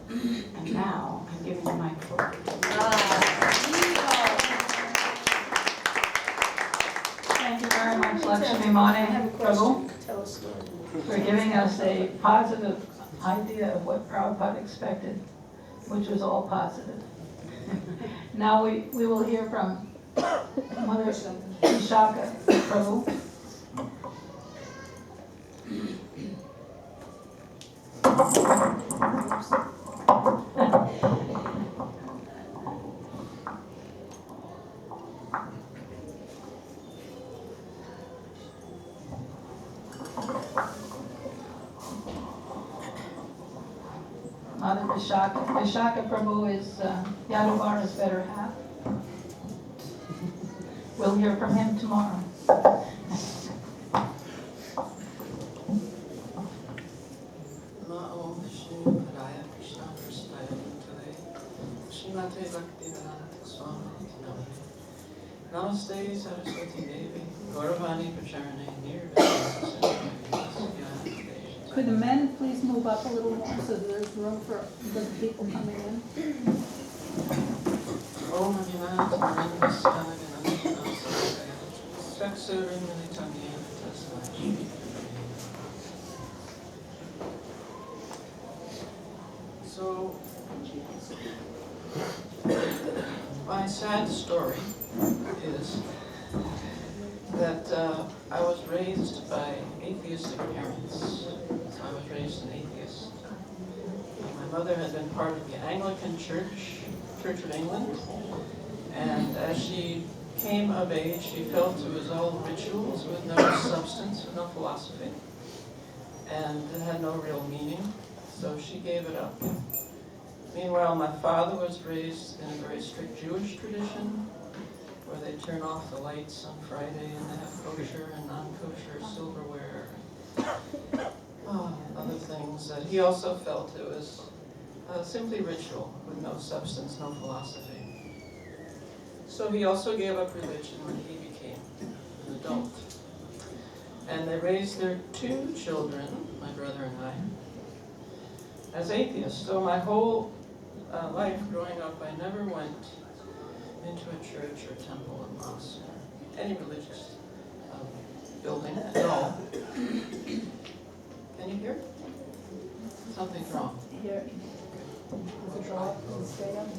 And now I'm giving the microphone. Thank you very much, Laxmimoni Prabhu, Tell a story. for giving us a positive idea of what Prabhupada expected, which was all positive. Now we will hear from Mother Vishaka Prabhu. Mother Vishaka. Vishaka Prabhu is Yadavara's better half. We'll hear from him tomorrow. Namaste Saraswati Devi, Gauravani Pacharane, Could the men please move up a little more so there's room for the people coming in? Om Aminat Marandasana Saksurin Militanya Tasmaji. So, my sad story is that I was raised by atheistic parents. I was raised an atheist. My mother had been part of the Anglican Church of England, and as she came of age, she felt it was all rituals with no substance, no philosophy, and it had no real meaning, so she gave it up. Meanwhile, my father was raised in a very strict Jewish tradition, where they turn off the lights on Friday and they have kosher and non-kosher silverware, and other things that he also felt it was simply ritual with no substance, no philosophy. So he also gave up religion when he became an adult. And they raised their 2 children, my brother and I, as atheists. So my whole life growing up, I never went into a church or temple or mosque or any religious building at all. Can you hear? Something's wrong. Here. Is it drop? Is it stay up?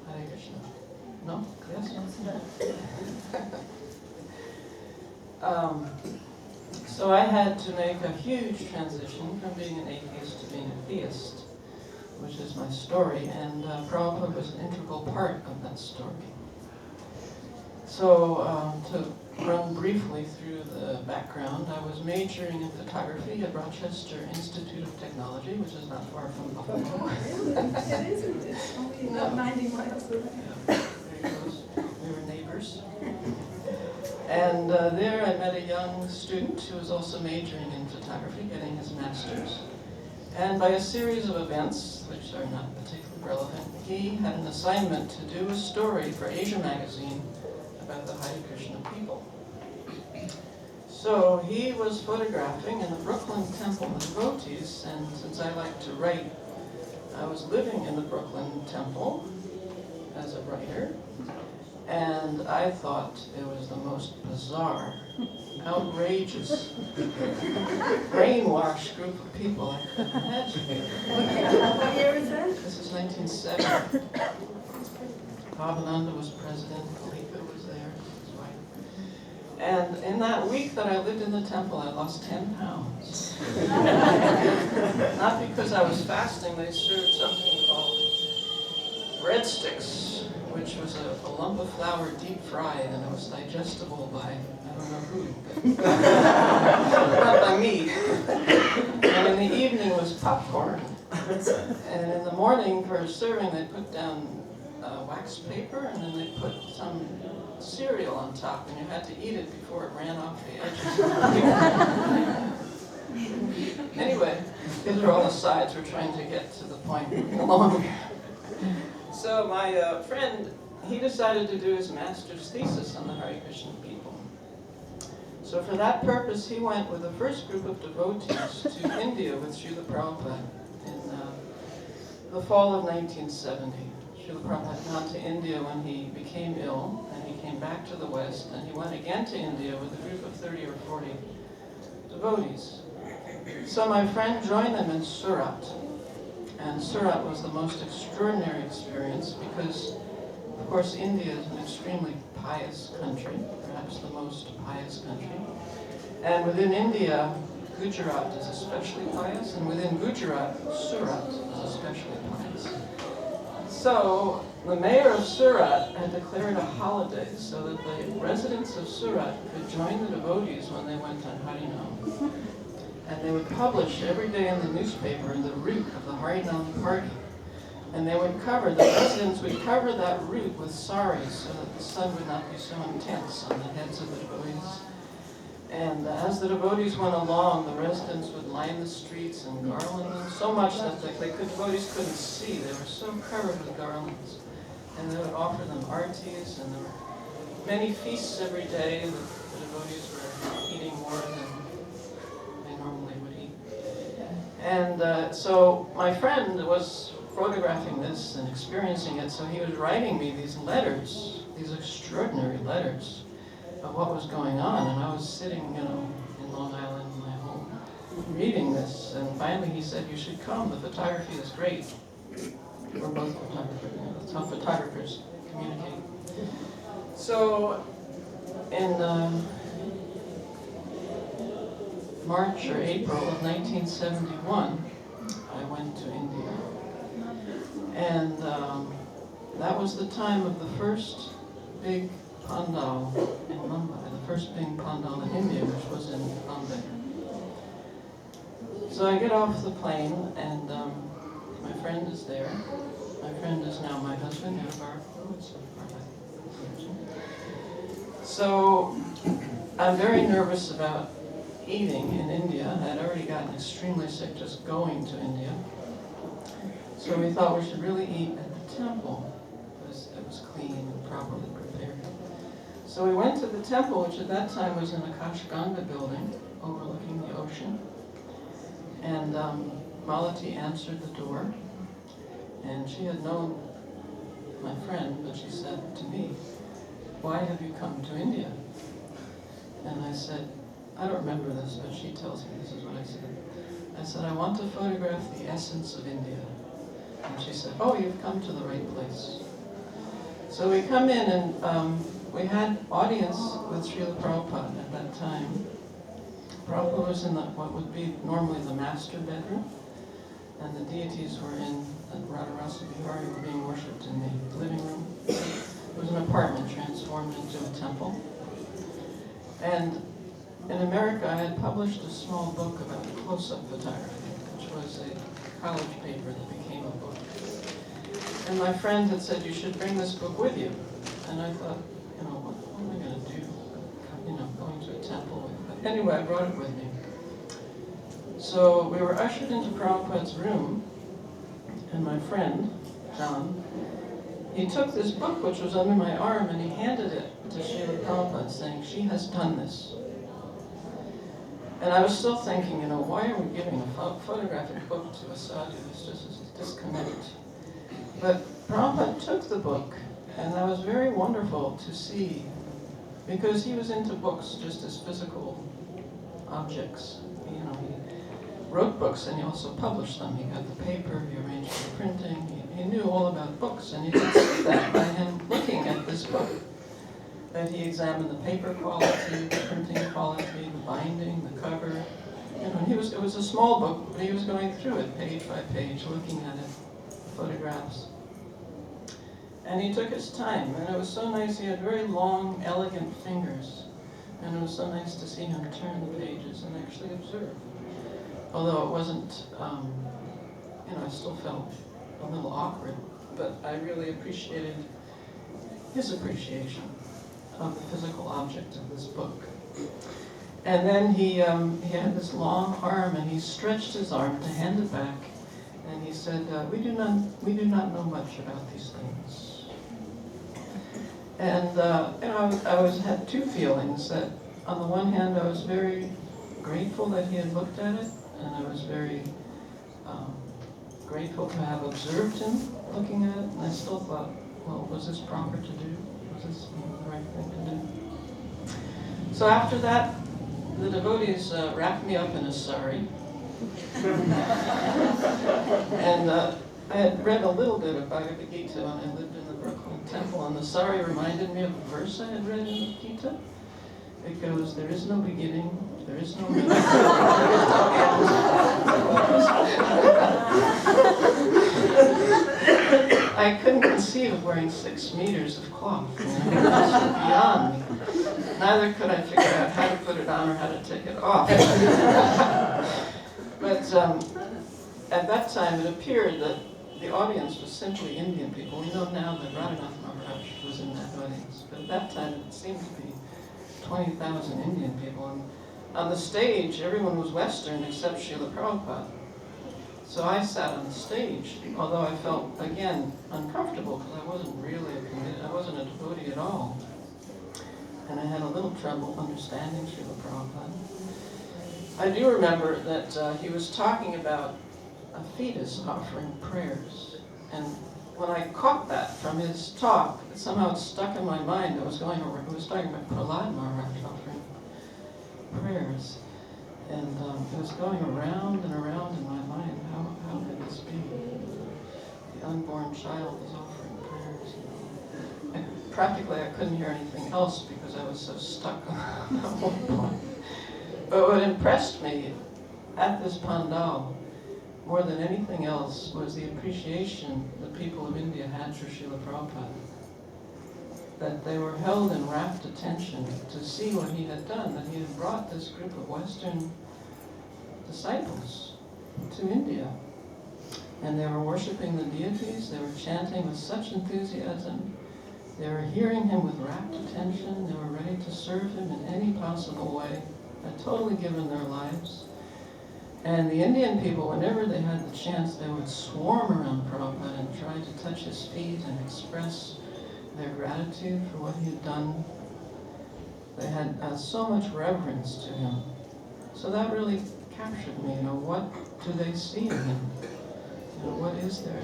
Hare Krishna. No? Yes? So I had to make a huge transition from being an atheist to being a theist, which is my story, and Prabhupada was an integral part of that story. So to run briefly through the background, I was majoring in photography at Rochester Institute of Technology, which is not far from Buffalo. It isn't, it's only about 90 miles away. Yeah, very close. We were neighbors. And there I met a young student who was also majoring in photography, getting his master's. And by a series of events, which are not particularly relevant, he had an assignment to do a story for Asia Magazine about the Hare Krishna people. So he was photographing in the Brooklyn Temple the devotees, and since I like to write, I was living in the Brooklyn Temple as a writer, and I thought it was the most bizarre, outrageous, brainwashed group of people I could imagine. What year is that? This was 1970. Bhavananda was president, Kalika was there, his wife. And in that week that I lived in the temple, I lost 10 pounds. Not because I was fasting, they served something called breadsticks, which was a lump of flour deep fried, and it was digestible by, I don't know who, but not by me. And in the evening was popcorn. And in the morning for serving, they put down wax paper, and then they put some cereal on top, and you had to eat it before it ran off the edges. Anyway, these are all the sides. We're trying to get to the point along. So my friend, he decided to do his master's thesis on the Hare Krishna people. So for that purpose, he went with the first group of devotees to India with Srila Prabhupada in the fall of 1970. Srila Prabhupada had gone to India when he became ill, and he came back to the West, and he went again to India with a group of 30 or 40 devotees. So my friend joined them in Surat, and Surat was the most extraordinary experience because, of course, India is an extremely pious country, perhaps the most pious country. And within India, Gujarat is especially pious, and within Gujarat, Surat is especially pious. So the mayor of Surat had declared a holiday so that the residents of Surat could join the devotees when they went on Harinam. And they would publish every day in the newspaper the route of the Harinam party. And they would the residents would cover that route with saris so that the sun would not be so intense on the heads of the devotees. And as the devotees went along, the residents would line the streets and garland them so much that devotees couldn't see. They were so covered with garlands. And they would offer them artis, and there were many feasts every day. The devotees were eating more than they normally would eat. And so my friend was photographing this and experiencing it, so he was writing me these letters, these extraordinary letters of what was going on, and I was sitting, in Long Island, in my home, reading this, and finally he said, "You should come, the photography is great." We're both photographers, that's how photographers communicate. So, in March or April of 1971, I went to India, and that was the time of the first big pandal in Mumbai, the first big pandal in India, which was in Bombay. So I get off the plane, and my friend is there. My friend is now my husband, So I'm very nervous about eating in India. I'd already gotten extremely sick just going to India. So we thought we should really eat at the temple, because it was clean and properly prepared. So we went to the temple, which at that time was in a Kashganga building overlooking the ocean. And Malati answered the door, and she had known my friend, but she said to me, "Why have you come to India?" And I said, I don't remember this, but she tells me this is what I said. I said, "I want to photograph the essence of India." And she said, "Oh, you've come to the right place." So we come in, and we had audience with Srila Prabhupada at that time. Prabhupada was in what would be normally the master bedroom, and the deities were in Radharasa Bihari, were being worshipped in the living room. It was an apartment transformed into a temple. And in America, I had published a small book about close-up photography, which was a college paper that became a book. And my friend had said, you should bring this book with you. And I thought, what am I going to do? Going to a temple. But anyway, I brought it with me. So we were ushered into Prabhupada's room, and my friend, John, he took this book, which was under my arm, and he handed it to Srila Prabhupada, saying, she has done this. And I was still thinking, why are we giving a photographic book to a sadhu? It's just a disconnect. But Prabhupada took the book, and that was very wonderful to see, because he was into books just as physical objects. He wrote books, and he also published them. He got the paper, he arranged the printing, he knew all about books, and you could see that by him looking at this book. That he examined the paper quality, the printing quality, the binding, the cover. It was a small book, but he was going through it page by page, looking at it, photographs. And he took his time, and it was so nice. He had very long, elegant fingers, and it was so nice to see him turn the pages and actually observe. Although it wasn't, I still felt a little awkward, but I really appreciated his appreciation of the physical object of this book. And then he had this long arm, and he stretched his arm to hand it back, and he said, we do not know much about these things. And I had two feelings. That on the one hand, I was very grateful that he had looked at it, and I was very grateful to have observed him looking at it, and I still thought, well, was this proper to do? Was this the right thing to do? So after that, the devotees wrapped me up in a sari. And I had read a little bit of Bhagavad Gita when I lived in the Brooklyn Temple, and the sari reminded me of a verse I had read in the Gita. It goes, there is no beginning, there is no middle, there is no end. I couldn't conceive of wearing 6 meters of cloth. It was beyond me. Neither could I figure out how to put it on or how to take it off. But at that time, it appeared that the audience was simply Indian people. We know now that Radhanath Maharaj was in that audience. But at that time, it seemed to be 20,000 Indian people. And on the stage, everyone was Western except Srila Prabhupada. So I sat on the stage, although I felt, again, uncomfortable because I wasn't a devotee at all. And I had a little trouble understanding Srila Prabhupada. I do remember that he was talking about a fetus offering prayers. And when I caught that from his talk, it somehow stuck in my mind. He was talking about Prahlad Maharaj offering prayers. And it was going around and around in my mind. How could this be? The unborn child is offering prayers. And practically I couldn't hear anything else because I was so stuck on that one point. But what impressed me at this pandal, more than anything else, was the appreciation the people of India had for Srila Prabhupada. That they were held in rapt attention to see what he had done, that he had brought this group of Western disciples to India. And they were worshiping the deities, they were chanting with such enthusiasm, they were hearing him with rapt attention, they were ready to serve him in any possible way, had totally given their lives. And the Indian people, whenever they had the chance, they would swarm around Prabhupada and try to touch his feet and express their gratitude for what he had done. They had so much reverence to him. So that really captured me. What do they see in him? What is there?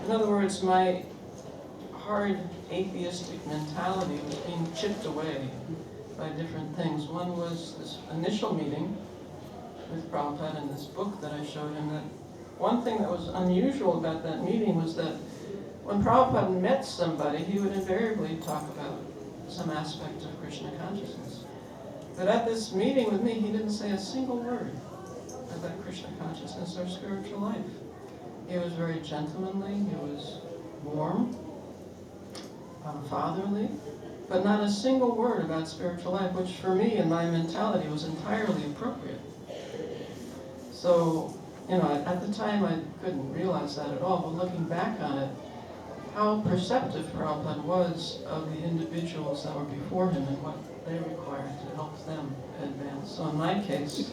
In other words, my hard atheistic mentality was being chipped away by different things. One was this initial meeting with Prabhupada and this book that I showed him. That one thing that was unusual about that meeting was that when Prabhupada met somebody, he would invariably talk about some aspect of Krishna consciousness. But at this meeting with me, he didn't say a single word about Krishna consciousness or spiritual life. He was very gentlemanly, he was warm, fatherly, but not a single word about spiritual life, which for me and my mentality was entirely appropriate. So, at the time I couldn't realize that at all, but looking back on it, how perceptive Prabhupada was of the individuals that were before him and what they required to help them advance. So in my case,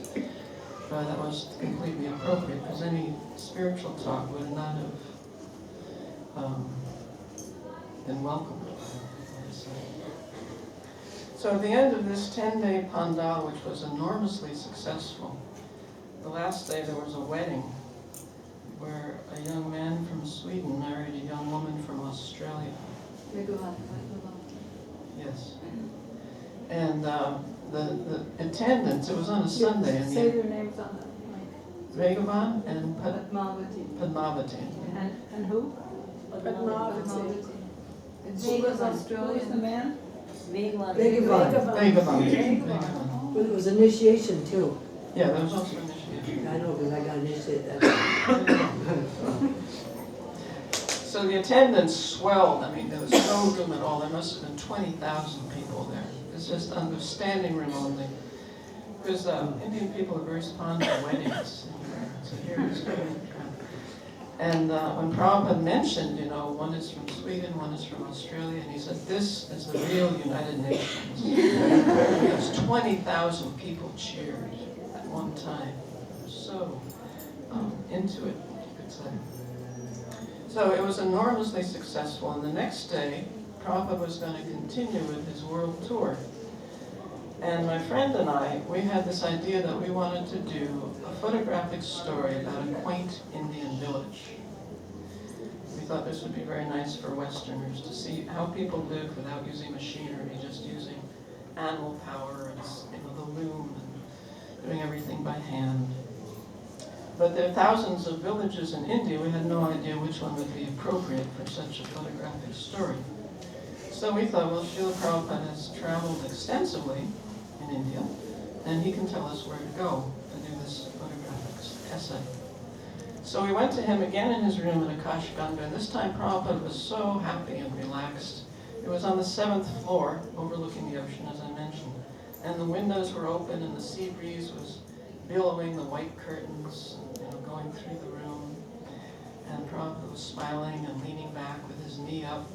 that was completely appropriate, because any spiritual talk would not have been welcomed. So at the end of this 10-day pandal, which was enormously successful, the last day there was a wedding where a young man from Sweden married a young woman from Australia. Yes. And the attendants, it was on a Sunday. And Say their names on the mic. Vegavan and Padmavati. Padmavati. And who? Padmavati. And she was Who was the Australian. man? Vegavan. Vegavan. But it was initiation too. Yeah, there was also initiation. I know, because I got initiated. So the attendance swelled. I mean, there was no room at all. There must have been 20,000 people there. It's just under standing room only. Because Indian people are very fond of weddings. So here it's good. And when Prabhupada mentioned, one is from Sweden, one is from Australia, and he said, this is the real United Nations. Because 20,000 people cheered at one time. They were so into it, you could say. So it was enormously successful, and the next day, Prabhupada was going to continue with his world tour. And my friend and I, we had this idea that we wanted to do a photographic story about a quaint Indian village. We thought this would be very nice for Westerners to see how people live without using machinery, just using animal power and the loom and doing everything by hand. But there are thousands of villages in India. We had no idea which one would be appropriate for such a photographic story. So we thought, well, Srila Prabhupada has traveled extensively in India, and he can tell us where to go to do this photographic essay. So we went to him again in his room in Akash Ganga, and this time Prabhupada was so happy and relaxed. It was on the 7th floor, overlooking the ocean, as I mentioned, and the windows were open, and the sea breeze was billowing the white curtains, going through the room, and Prabhupada was smiling and leaning back with his knee up,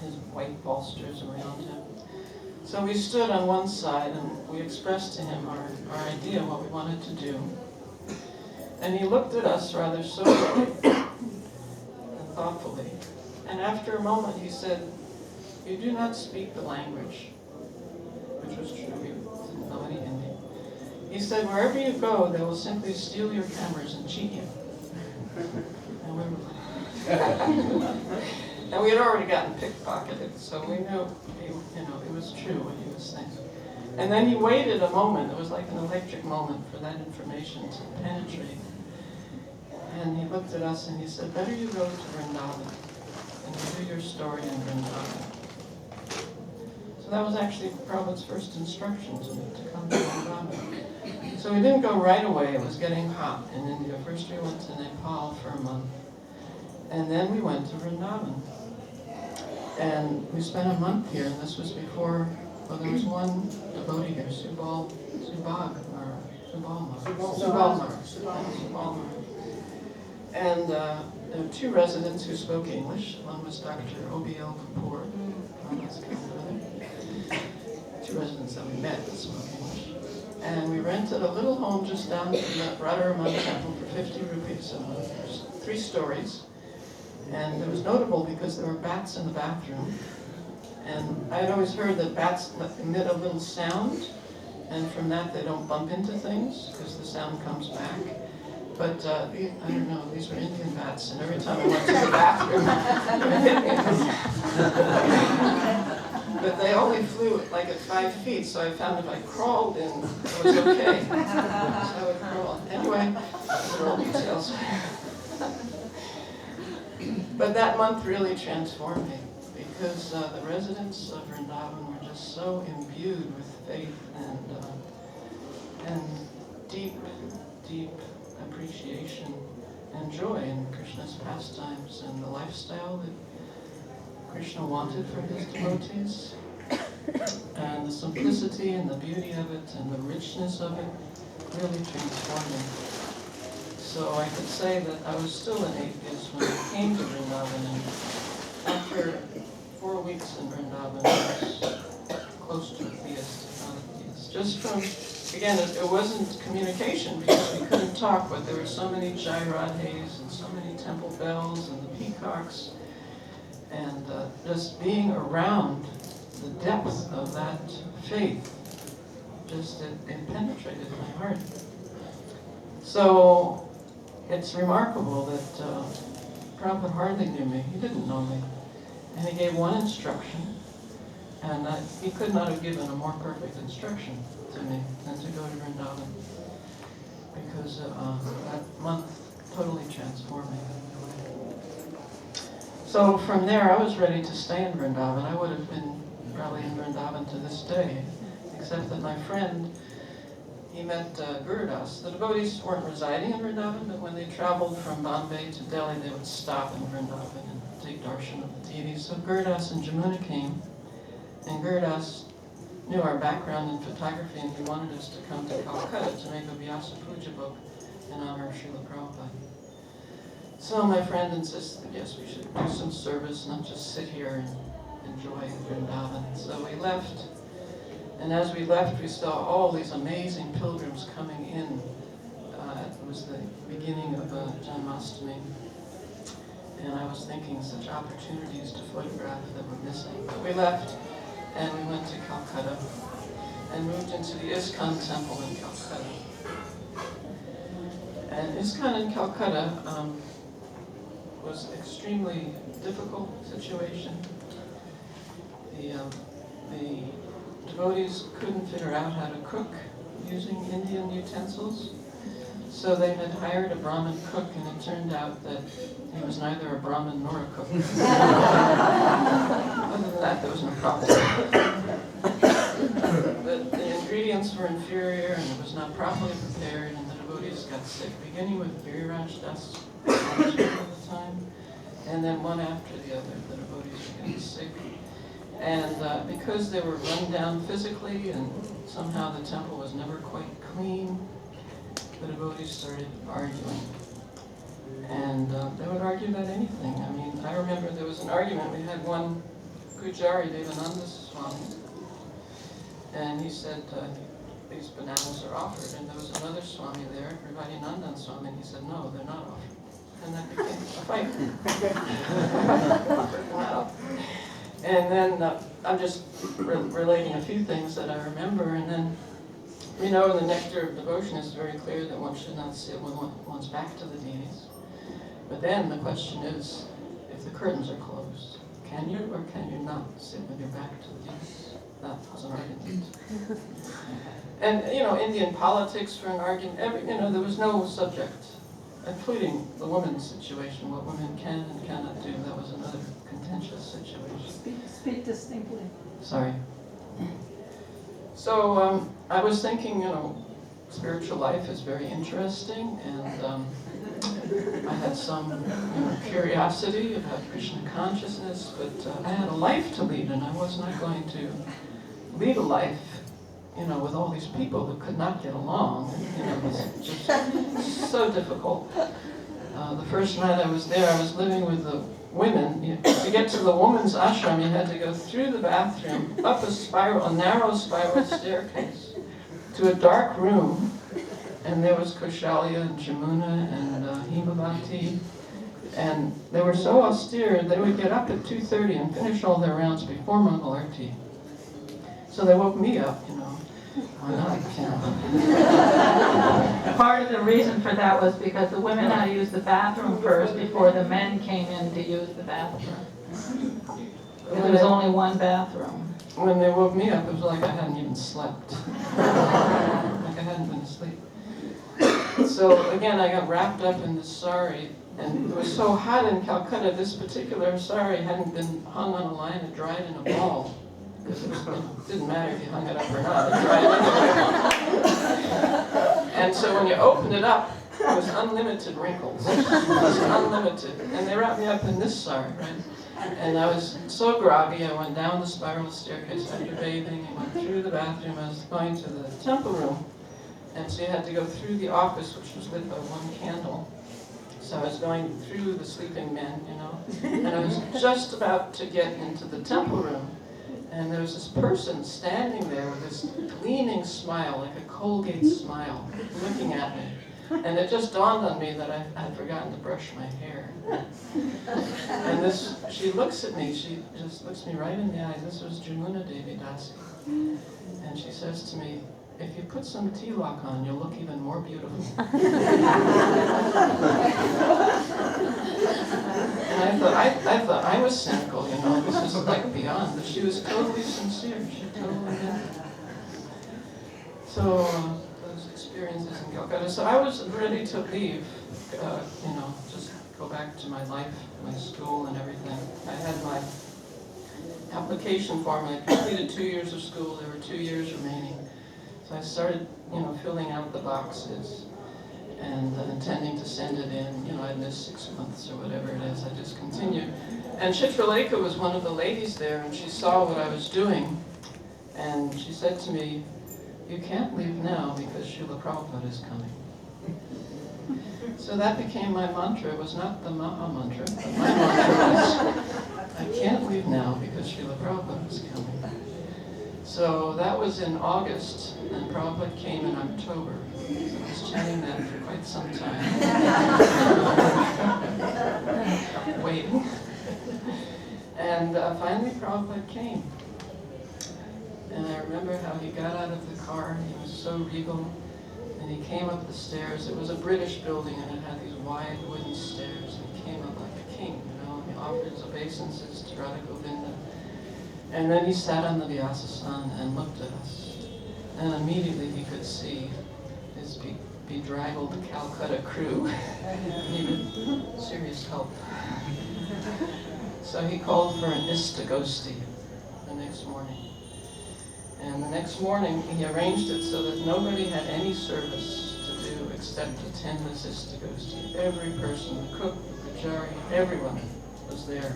his white bolsters around him. So we stood on one side and we expressed to him our idea, what we wanted to do. And he looked at us rather soberly and thoughtfully. And after a moment he said, "You do not speak the language," which was true. We didn't know any Hindi. He said, "Wherever you go, they will simply steal your cameras and cheat you." And we were like, and we had already gotten pickpocketed, so we knew, it was true what he was saying. And then he waited a moment. It was like an electric moment for that information to penetrate. And he looked at us and he said, "Better you go to Vrindavan and you do your story in Vrindavan." So that was actually Prabhupada's first instruction to me, to come to Vrindavan. So we didn't go right away. It was getting hot in India. First we went to Nepal for a month. And then we went to Vrindavan. And we spent a month here, and this was before, there was one devotee here, Subal Mar. And there were two residents who spoke English. One was Dr. O.B.L. Kapoor, two residents that we met that spoke English. And we rented a little home just down from the Radharaman temple for 50 rupees a month. There's 3 stories. And it was notable because there were bats in the bathroom. And I had always heard that bats emit a little sound, and from that they don't bump into things because the sound comes back. But I don't know, these were Indian bats, and every time I went to the bathroom, but they only flew like at 5 feet, so I found if I crawled in, it was okay. So I would crawl. Anyway, those are all details. But that month really transformed me, because because the residents of Vrindavan were just so imbued with faith and deep, deep appreciation and joy in Krishna's pastimes and the lifestyle that Krishna wanted for his devotees, and the simplicity and the beauty of it and the richness of it really transformed me. So I could say that I was still an atheist when I came to Vrindavan, and after 4 weeks in Vrindavan, I was close to a theist, if not a theist. Just from, again, it wasn't communication because we couldn't talk, but there were so many Jai Radhes and so many temple bells and the peacocks, and just being around the depth of that faith, just it penetrated my heart. So it's remarkable that Prabhupada hardly knew me. He didn't know me. And he gave one instruction, and he could not have given a more perfect instruction to me than to go to Vrindavan, because that month totally transformed me. So from there, I was ready to stay in Vrindavan. I would have been probably in Vrindavan to this day, except that my friend, he met Gurudas. The devotees weren't residing in Vrindavan, but when they traveled from Bombay to Delhi, they would stop in Vrindavan and take darshan of the deities. So Gurudas and Jamuna came, and Gurudas knew our background in photography, and he wanted us to come to Calcutta to make a Vyasa Puja book in honor of Srila Prabhupada. So my friend insisted, yes, we should do some service, not just sit here and enjoy Vrindavan. So we left. And as we left, we saw all these amazing pilgrims coming in. It was the beginning of Janmashtami. And I was thinking such opportunities to photograph that were missing. But we left, and we went to Calcutta, and moved into the ISKCON temple in Calcutta. And ISKCON in Calcutta was an extremely difficult situation. The devotees couldn't figure out how to cook using Indian utensils. So they had hired a Brahmin cook, and it turned out that he was neither a Brahmin nor a cook. Other than that, there was no problem. The ingredients were inferior, and it was not properly prepared, and the devotees got sick, beginning with Giriraj Das at the time, and then one after the other, the devotees were getting sick. And because they were run down physically, and somehow the temple was never quite clean, the devotees started arguing. And they would argue about anything. I mean, I remember there was an argument. We had one Pujari, Devananda Swami, and he said, these bananas are offered. And there was another Swami there, Nandan Swami, and he said, no, they're not offered. And that became a fight. And then I'm just relating a few things that I remember. And then, you know, in the nectar of devotion, it's very clear that one should not sit with one's back to the deities. But then the question is, if the curtains are closed, can you or can you not sit with your back to the deities? That was an argument. And, you know, Indian politics for an argument, there was no subject, including the women's situation, what women can and cannot do. That was another contentious situation. Speak distinctly. Sorry. So I was thinking, spiritual life is very interesting, and I had some curiosity about Krishna consciousness, but I had a life to lead, and I was not going to lead a life, with all these people who could not get along. It was just so difficult. The first night I was there, I was living with the women. To get to the woman's ashram, you had to go through the bathroom, up a narrow spiral staircase, to a dark room, and there was Kaushalya and Jamuna and Himavati, and they were so austere, they would get up at 2:30 and finish all their rounds before Mangal Arti. So they woke me up, Why not? Part of the reason for that was because the women had to use the bathroom first before the men came in to use the bathroom. There was only one bathroom. When they woke me up, it was like I hadn't even slept. Like I hadn't been asleep. So again, I got wrapped up in this sari, and it was so hot in Calcutta, this particular sari hadn't been hung on a line and dried in a ball. Because it didn't matter if you hung it up or not, it dried anyway. And so when you opened it up, it was unlimited wrinkles. It was unlimited. And they wrapped me up in this sari, right? And I was so groggy, I went down the spiral staircase after bathing, I went through the bathroom, I was going to the temple room. And so you had to go through the office, which was lit by one candle. So I was going through the sleeping men, you know, and I was just about to get into the temple room. And there was this person standing there with this gleaming smile, like a Colgate smile, looking at me. And it just dawned on me that I had forgotten to brush my hair. And she looks at me, she just looks me right in the eye. This was Jamuna Devi Dasi. And she says to me, "If you put some tilak on, you'll look even more beautiful." And I thought I was cynical, you know, this is like beyond, but she was totally sincere, she totally did. So, those experiences in Calcutta. So I was ready to leave, you know, just go back to my life, my school and everything. I had my application form, I completed 2 years of school, there were 2 years remaining. So I started, you know, filling out the boxes and intending to send it in. You know, I'd missed 6 months or whatever it is. I just continued. And Chitralekha was one of the ladies there, and she saw what I was doing. And she said to me, "You can't leave now because Srila Prabhupada is coming." So that became my mantra. It was not the Maha mantra, but my mantra was, "I can't leave now because Srila Prabhupada is coming." So that was in August, and Prabhupada came in October. So I was chanting that for quite some time. Waiting. And finally Prabhupada came. And I remember how he got out of the car, he was so regal, and he came up the stairs. It was a British building, and it had these wide wooden stairs, and he came up like a king, you know, he offered his obeisances to Radha Govinda. And then he sat on the Vyasasana and looked at us. And immediately he could see his bedraggled Calcutta crew needed serious help. So he called for an istagosti the next morning. And the next morning he arranged it so that nobody had any service to do except attend this istagosti. Every person, the cook, the pujari, everyone was there.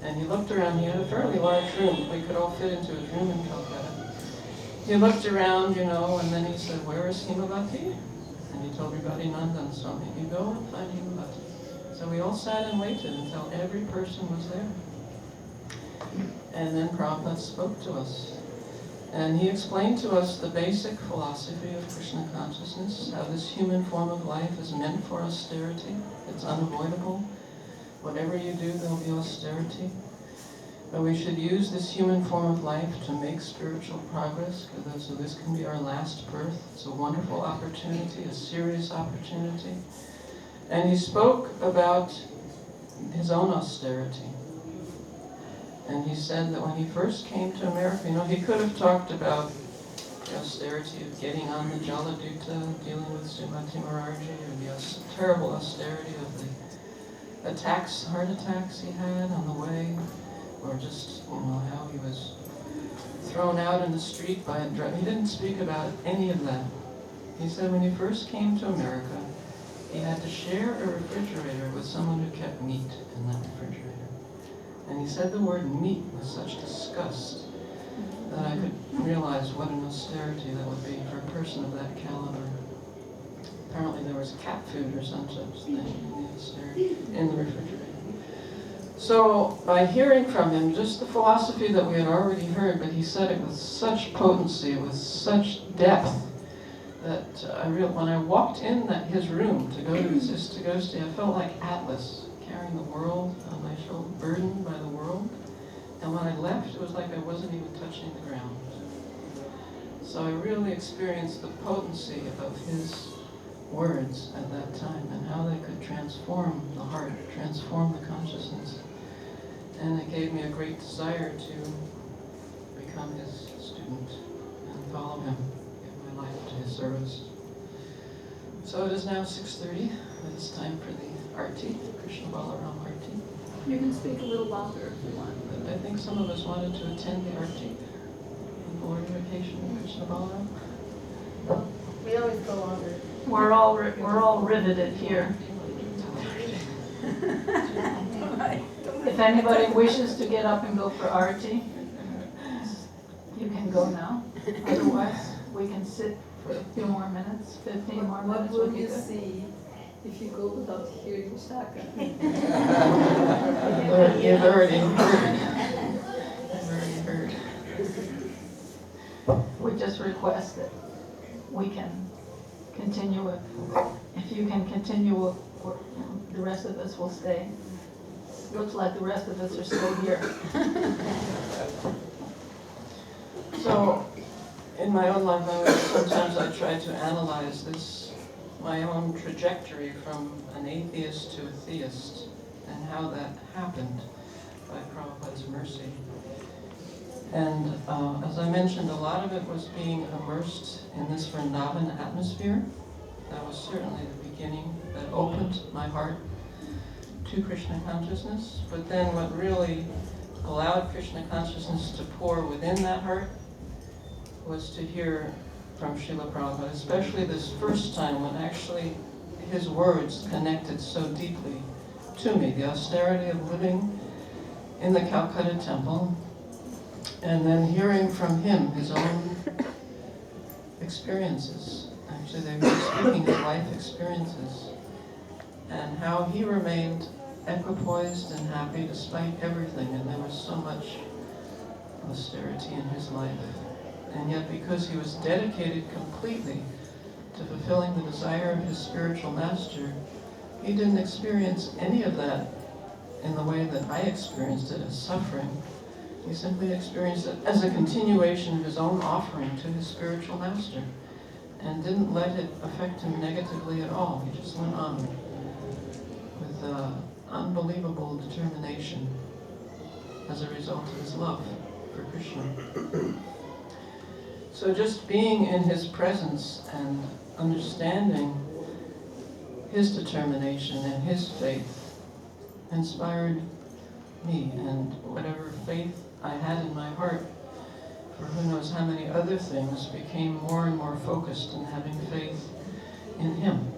And he looked around, he had a fairly large room, we could all fit into his room in Calcutta. He looked around, you know, and then he said, "Where is Himavati?" And he told everybody, "Nandan Swami, you go and find Himavati." So we all sat and waited until every person was there. And then Prabhupada spoke to us. And he explained to us the basic philosophy of Krishna consciousness, how this human form of life is meant for austerity, it's unavoidable. Whatever you do, there'll be austerity. But we should use this human form of life to make spiritual progress, so this can be our last birth. It's a wonderful opportunity, a serious opportunity. And he spoke about his own austerity. And he said that when he first came to America, you know, he could have talked about the austerity of getting on the Jaladuta, dealing with Srimati Moraji, or the terrible austerity of the heart attacks he had on the way, or just, you know, how he was thrown out in the street by a drug. He didn't speak about any of that. He said when he first came to America, he had to share a refrigerator with someone who kept meat in that refrigerator. And he said the word meat with such disgust that I could realize what an austerity that would be for a person of that caliber. Apparently there was cat food or some such thing in the refrigerator. So by hearing from him just the philosophy that we had already heard, but he said it with such potency, with such depth, that when I walked in his room to go to his istagosti, I felt like Atlas carrying the world on my shoulder, burdened by the world. And when I left, it was like I wasn't even touching the ground. So I really experienced the potency of his words at that time and how they could transform the heart, transform the consciousness. And it gave me a great desire to become his student and follow him, give my life to his service. So it is now 6:30. It is time for the Arti, Krishna Balaram Arti. You can speak a little longer if you want. But I think some of us wanted to attend the Arti. Glorification of Krishna Balaram. We always go longer. We're all riveted here. If anybody wishes to get up and go for Arti, you can go now. Otherwise, we can sit for a few more minutes, 15 more What minutes will would be you good. see if you go without hearing Vishaka? You've already heard. You've already heard. We just request that we can continue it. If you can continue it, the rest of us will stay. Looks like the rest of us are still here. So, in my own life, sometimes I try to analyze this, my own trajectory from an atheist to a theist, and how that happened by Prabhupada's mercy. And as I mentioned, a lot of it was being immersed in this Vrindavan atmosphere. That was certainly the beginning that opened my heart to Krishna consciousness. But then what really allowed Krishna consciousness to pour within that heart was to hear from Srila Prabhupada, especially this first time when actually his words connected so deeply to me. The austerity of living in the Calcutta temple, and then hearing from him his own experiences. Actually, they were speaking of life experiences, and how he remained equipoised and happy despite everything, and there was so much austerity in his life. And yet, because he was dedicated completely to fulfilling the desire of his spiritual master, he didn't experience any of that in the way that I experienced it as suffering. He simply experienced it as a continuation of his own offering to his spiritual master, and didn't let it affect him negatively at all. He just went on with unbelievable determination as a result of his love for Krishna. So just being in his presence and understanding his determination and his faith inspired me, and whatever faith I had in my heart for who knows how many other things became more and more focused in having faith in him.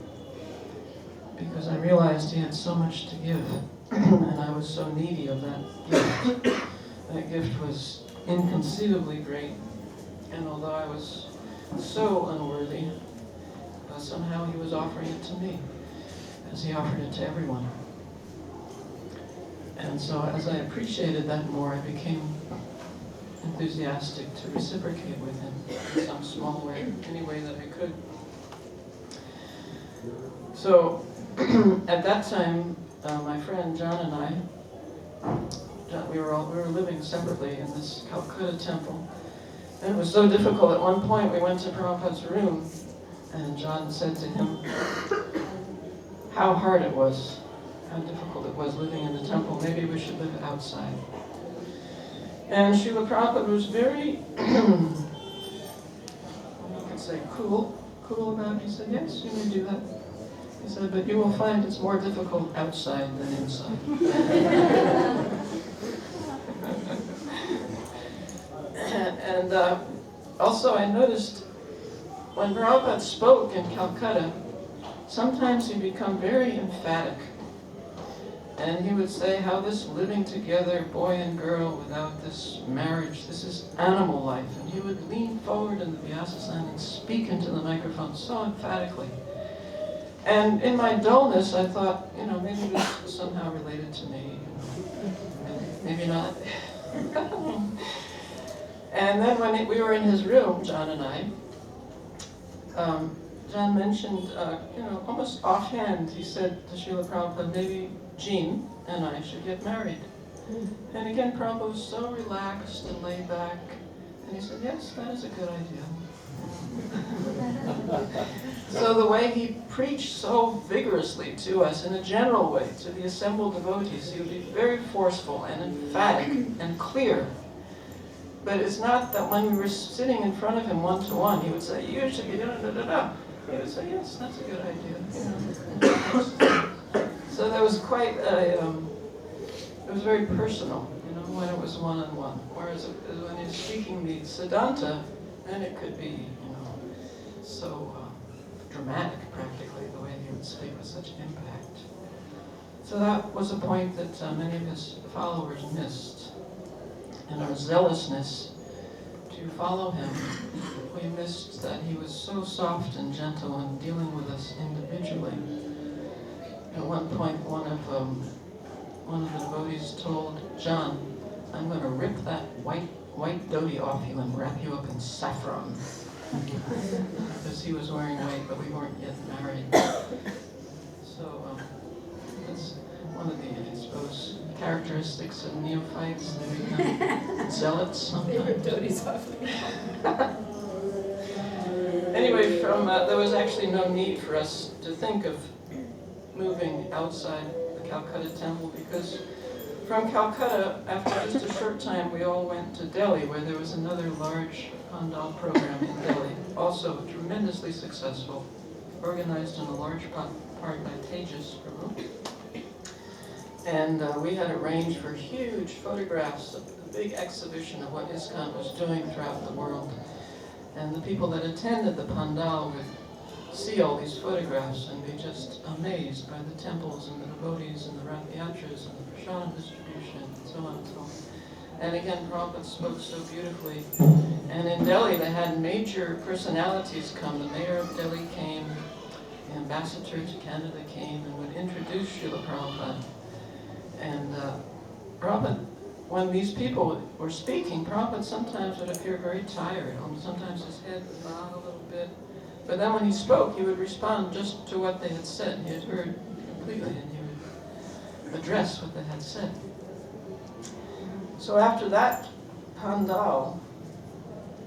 Because I realized he had so much to give, and I was so needy of that gift. That gift was inconceivably great, and although I was so unworthy, somehow he was offering it to me, as he offered it to everyone. And so as I appreciated that more, I became enthusiastic to reciprocate with him in some small way, any way that I could. So at that time, my friend John and I, we were living separately in this Calcutta temple. And it was so difficult. At one point we went to Prabhupada's room, and John said to him how hard it was, how difficult it was living in the temple. Maybe we should live outside. And Srila Prabhupada was very, you could say cool about it. He said, yes, you may do that. He said, but you will find it's more difficult outside than inside. And also I noticed when Prabhupada spoke in Calcutta, sometimes he'd become very emphatic. And he would say how this living together, boy and girl, without this marriage, this is animal life. And he would lean forward in the Vyasasana and speak into the microphone so emphatically. And in my dullness, I thought, maybe this is somehow related to me. Maybe not. And then when we were in his room, John and I, John mentioned, almost offhand, he said to Srila Prabhupada, maybe Jean and I should get married. And again, Prabhupada was so relaxed and laid back, and he said, yes, that is a good idea. So the way he preached so vigorously to us in a general way, to the assembled devotees, he would be very forceful and emphatic and clear. But it's not that when we were sitting in front of him one-to-one, he would say, you should be da-da-da-da-da. he would say, yes, that's a good idea. You know. So there was quite a, it was very personal, you know, when it was one-on-one. Whereas when he's speaking the Siddhanta, then it could be, you know, so dramatic practically, the way he would speak with such impact. So that was a point that many of his followers missed. In our zealousness to follow him, we missed that he was so soft and gentle in dealing with us individually. At one point, one of the devotees told John, I'm going to rip that white dhoti off you and wrap you up in saffron. Because he was wearing white, but we weren't yet married. So that's one of the, I suppose, characteristics of neophytes. They become zealots sometimes. Anyway, there was actually no need for us to think of moving outside the Calcutta temple, because from Calcutta, after just a short time, we all went to Delhi, where there was another large Pandal program in Delhi, also tremendously successful, organized in a large part by Tejas Prabhu. And we had arranged for huge photographs, a big exhibition of what ISKCON was doing throughout the world. And the people that attended the Pandal would see all these photographs and be just amazed by the temples and the devotees and the Rath-yatras and the Prashadam distribution and so on and so on. And again, Prabhupada spoke so beautifully. And in Delhi, they had major personalities come. The mayor of Delhi came, the ambassador to Canada came and would introduce Srila Prabhupada. And Prabhupada, when these people were speaking, Prabhupada sometimes would appear very tired. Sometimes his head would nod a little bit. But then when he spoke, he would respond just to what they had said. He had heard completely, and he would address what they had said. So after that Pandal,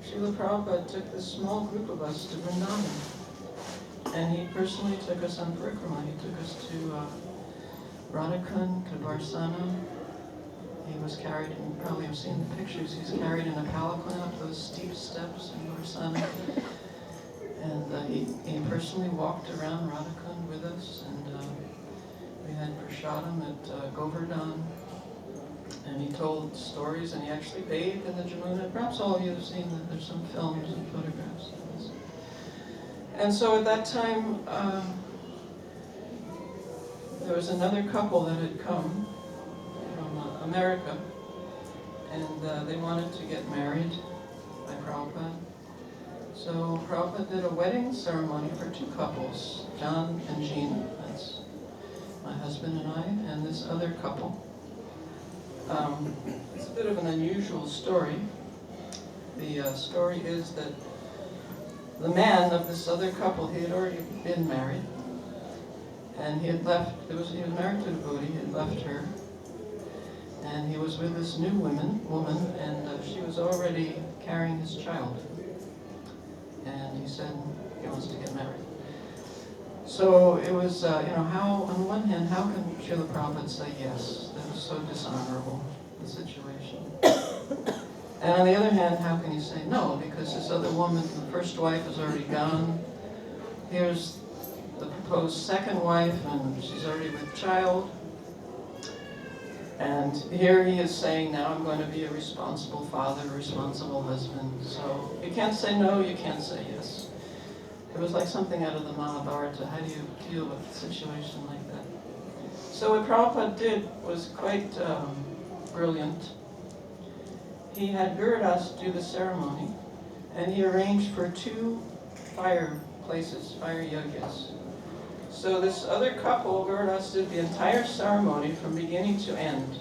Srila Prabhupada took this small group of us to Vrindavan. And he personally took us on parikrama. He took us to Radhakund, Kabarsana. He was carried, and you probably have seen the pictures, he's carried in a palanquin up those steep steps in Barsana. And he personally walked around Radhakund with us, and we had Prashadam at Govardhan. And he told stories, and he actually bathed in the Jamuna. Perhaps all of you have seen that there's some films and photographs of this. And so at that time, there was another couple that had come from America, and they wanted to get married by Prabhupada. So Prabhupada did a wedding ceremony for two couples, John and Jean, that's my husband and I, and this other couple. It's a bit of an unusual story. The story is that the man of this other couple, he had already been married, and he had left, he was married to a devotee, he had left her, and he was with this new woman, and she was already carrying his child. And he said he wants to get married. So it was, how, on one hand, how can Srila Prabhupada say yes? That was so dishonorable, the situation. And on the other hand, how can he say no? Because this other woman, the first wife, is already gone. Here's the proposed second wife, and she's already with child. And here he is saying, now I'm going to be a responsible father, a responsible husband. So you can't say no, you can't say yes. It was like something out of the Mahabharata. How do you deal with a situation like that? So what Prabhupada did was quite brilliant. He had Gurudas do the ceremony, and he arranged for 2 fire places, fire yajnas. So this other couple, Gurudas, did the entire ceremony from beginning to end.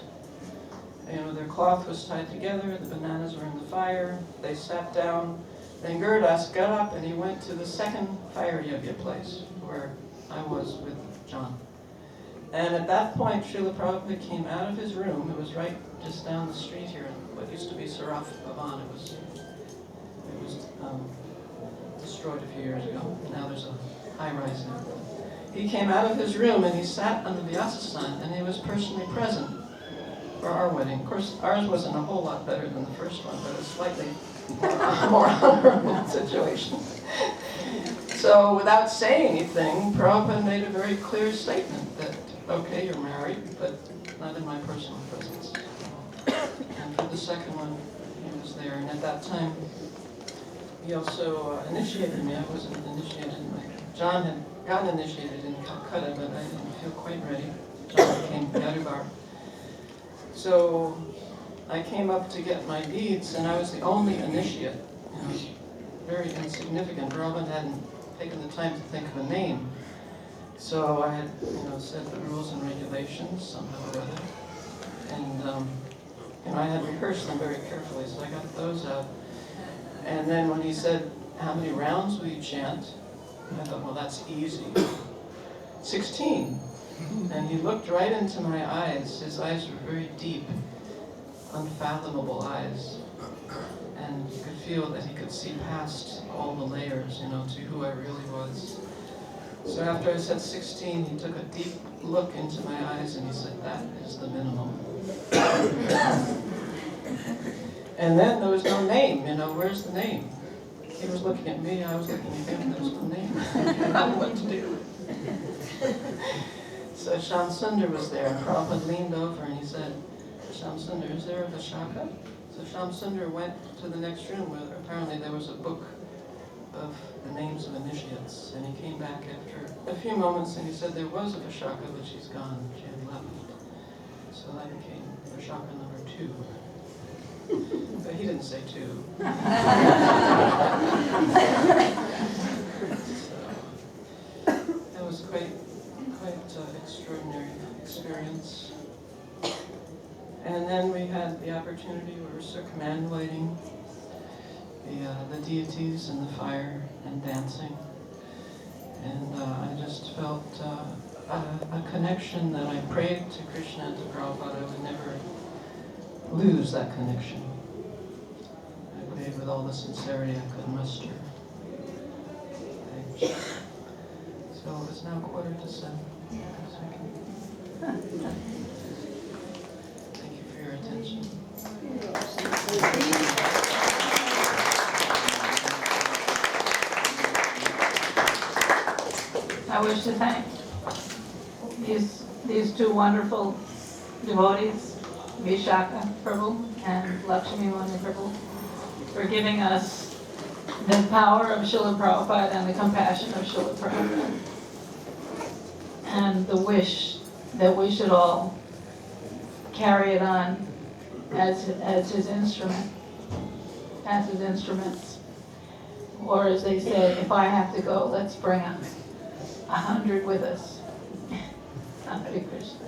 Their cloth was tied together, the bananas were in the fire, they sat down. Then Gurudas got up and he went to the second fire yajna place where I was with John. And at that point, Srila Prabhupada came out of his room. It was right just down the street here in what used to be Sarath Bhavan. It was destroyed a few years ago. Now there's a high-rise there. He came out of his room and he sat under the asasana, and he was personally present for our wedding. Of course, ours wasn't a whole lot better than the first one, but a slightly more honorable situation. So without saying anything, Prabhupada made a very clear statement that, okay, you're married, but not in my personal presence. And for the second one, he was there. And at that time, he also initiated me. I wasn't initiated. John had gotten initiated in Calcutta, but I didn't feel quite ready. John became Yadubar. So I came up to get my beads, and I was the only initiate. You know, very insignificant. Prabhupada hadn't taken the time to think of a name. So I had, said the rules and regulations somehow or other. And, I had rehearsed them very carefully, so I got those out. And then when he said, how many rounds will you chant? I thought, well, that's easy. 16. And he looked right into my eyes. His eyes were very deep, unfathomable eyes. And you could feel that he could see past all the layers, to who I really was. So after I said 16, he took a deep look into my eyes and he said, that is the minimum. And then there was no name, where's the name? He was looking at me, I was looking at him, there was no name. I didn't know what to do. So Shyam Sundar was there, and Prabhupada leaned over and he said, Shyam Sundar, is there a Vishaka? So Shyam Sundar went to the next room where apparently there was a book of the names of initiates, and he came back after a few moments and he said there was a Vishaka, but she's gone, she had left. So I became Vishaka number 2. But he didn't say 2. So that was quite extraordinary experience. And then we had the opportunity, we were circumambulating the deities in the fire and dancing. And I just felt a connection that I prayed to Krishna and to Prabhupada. I would never lose that connection. I prayed with all the sincerity I could muster. So it's now 6:45. Thank you for your attention. I wish to thank these two wonderful devotees, Vishaka Prabhu and Laxmimoni Prabhu, for giving us the power of Srila Prabhupada and the compassion of Srila Prabhupada, and the wish that we should all carry it on as his instrument, as his instruments. Or as they say, if I have to go, let's bring 100 with us. Hare Krishna.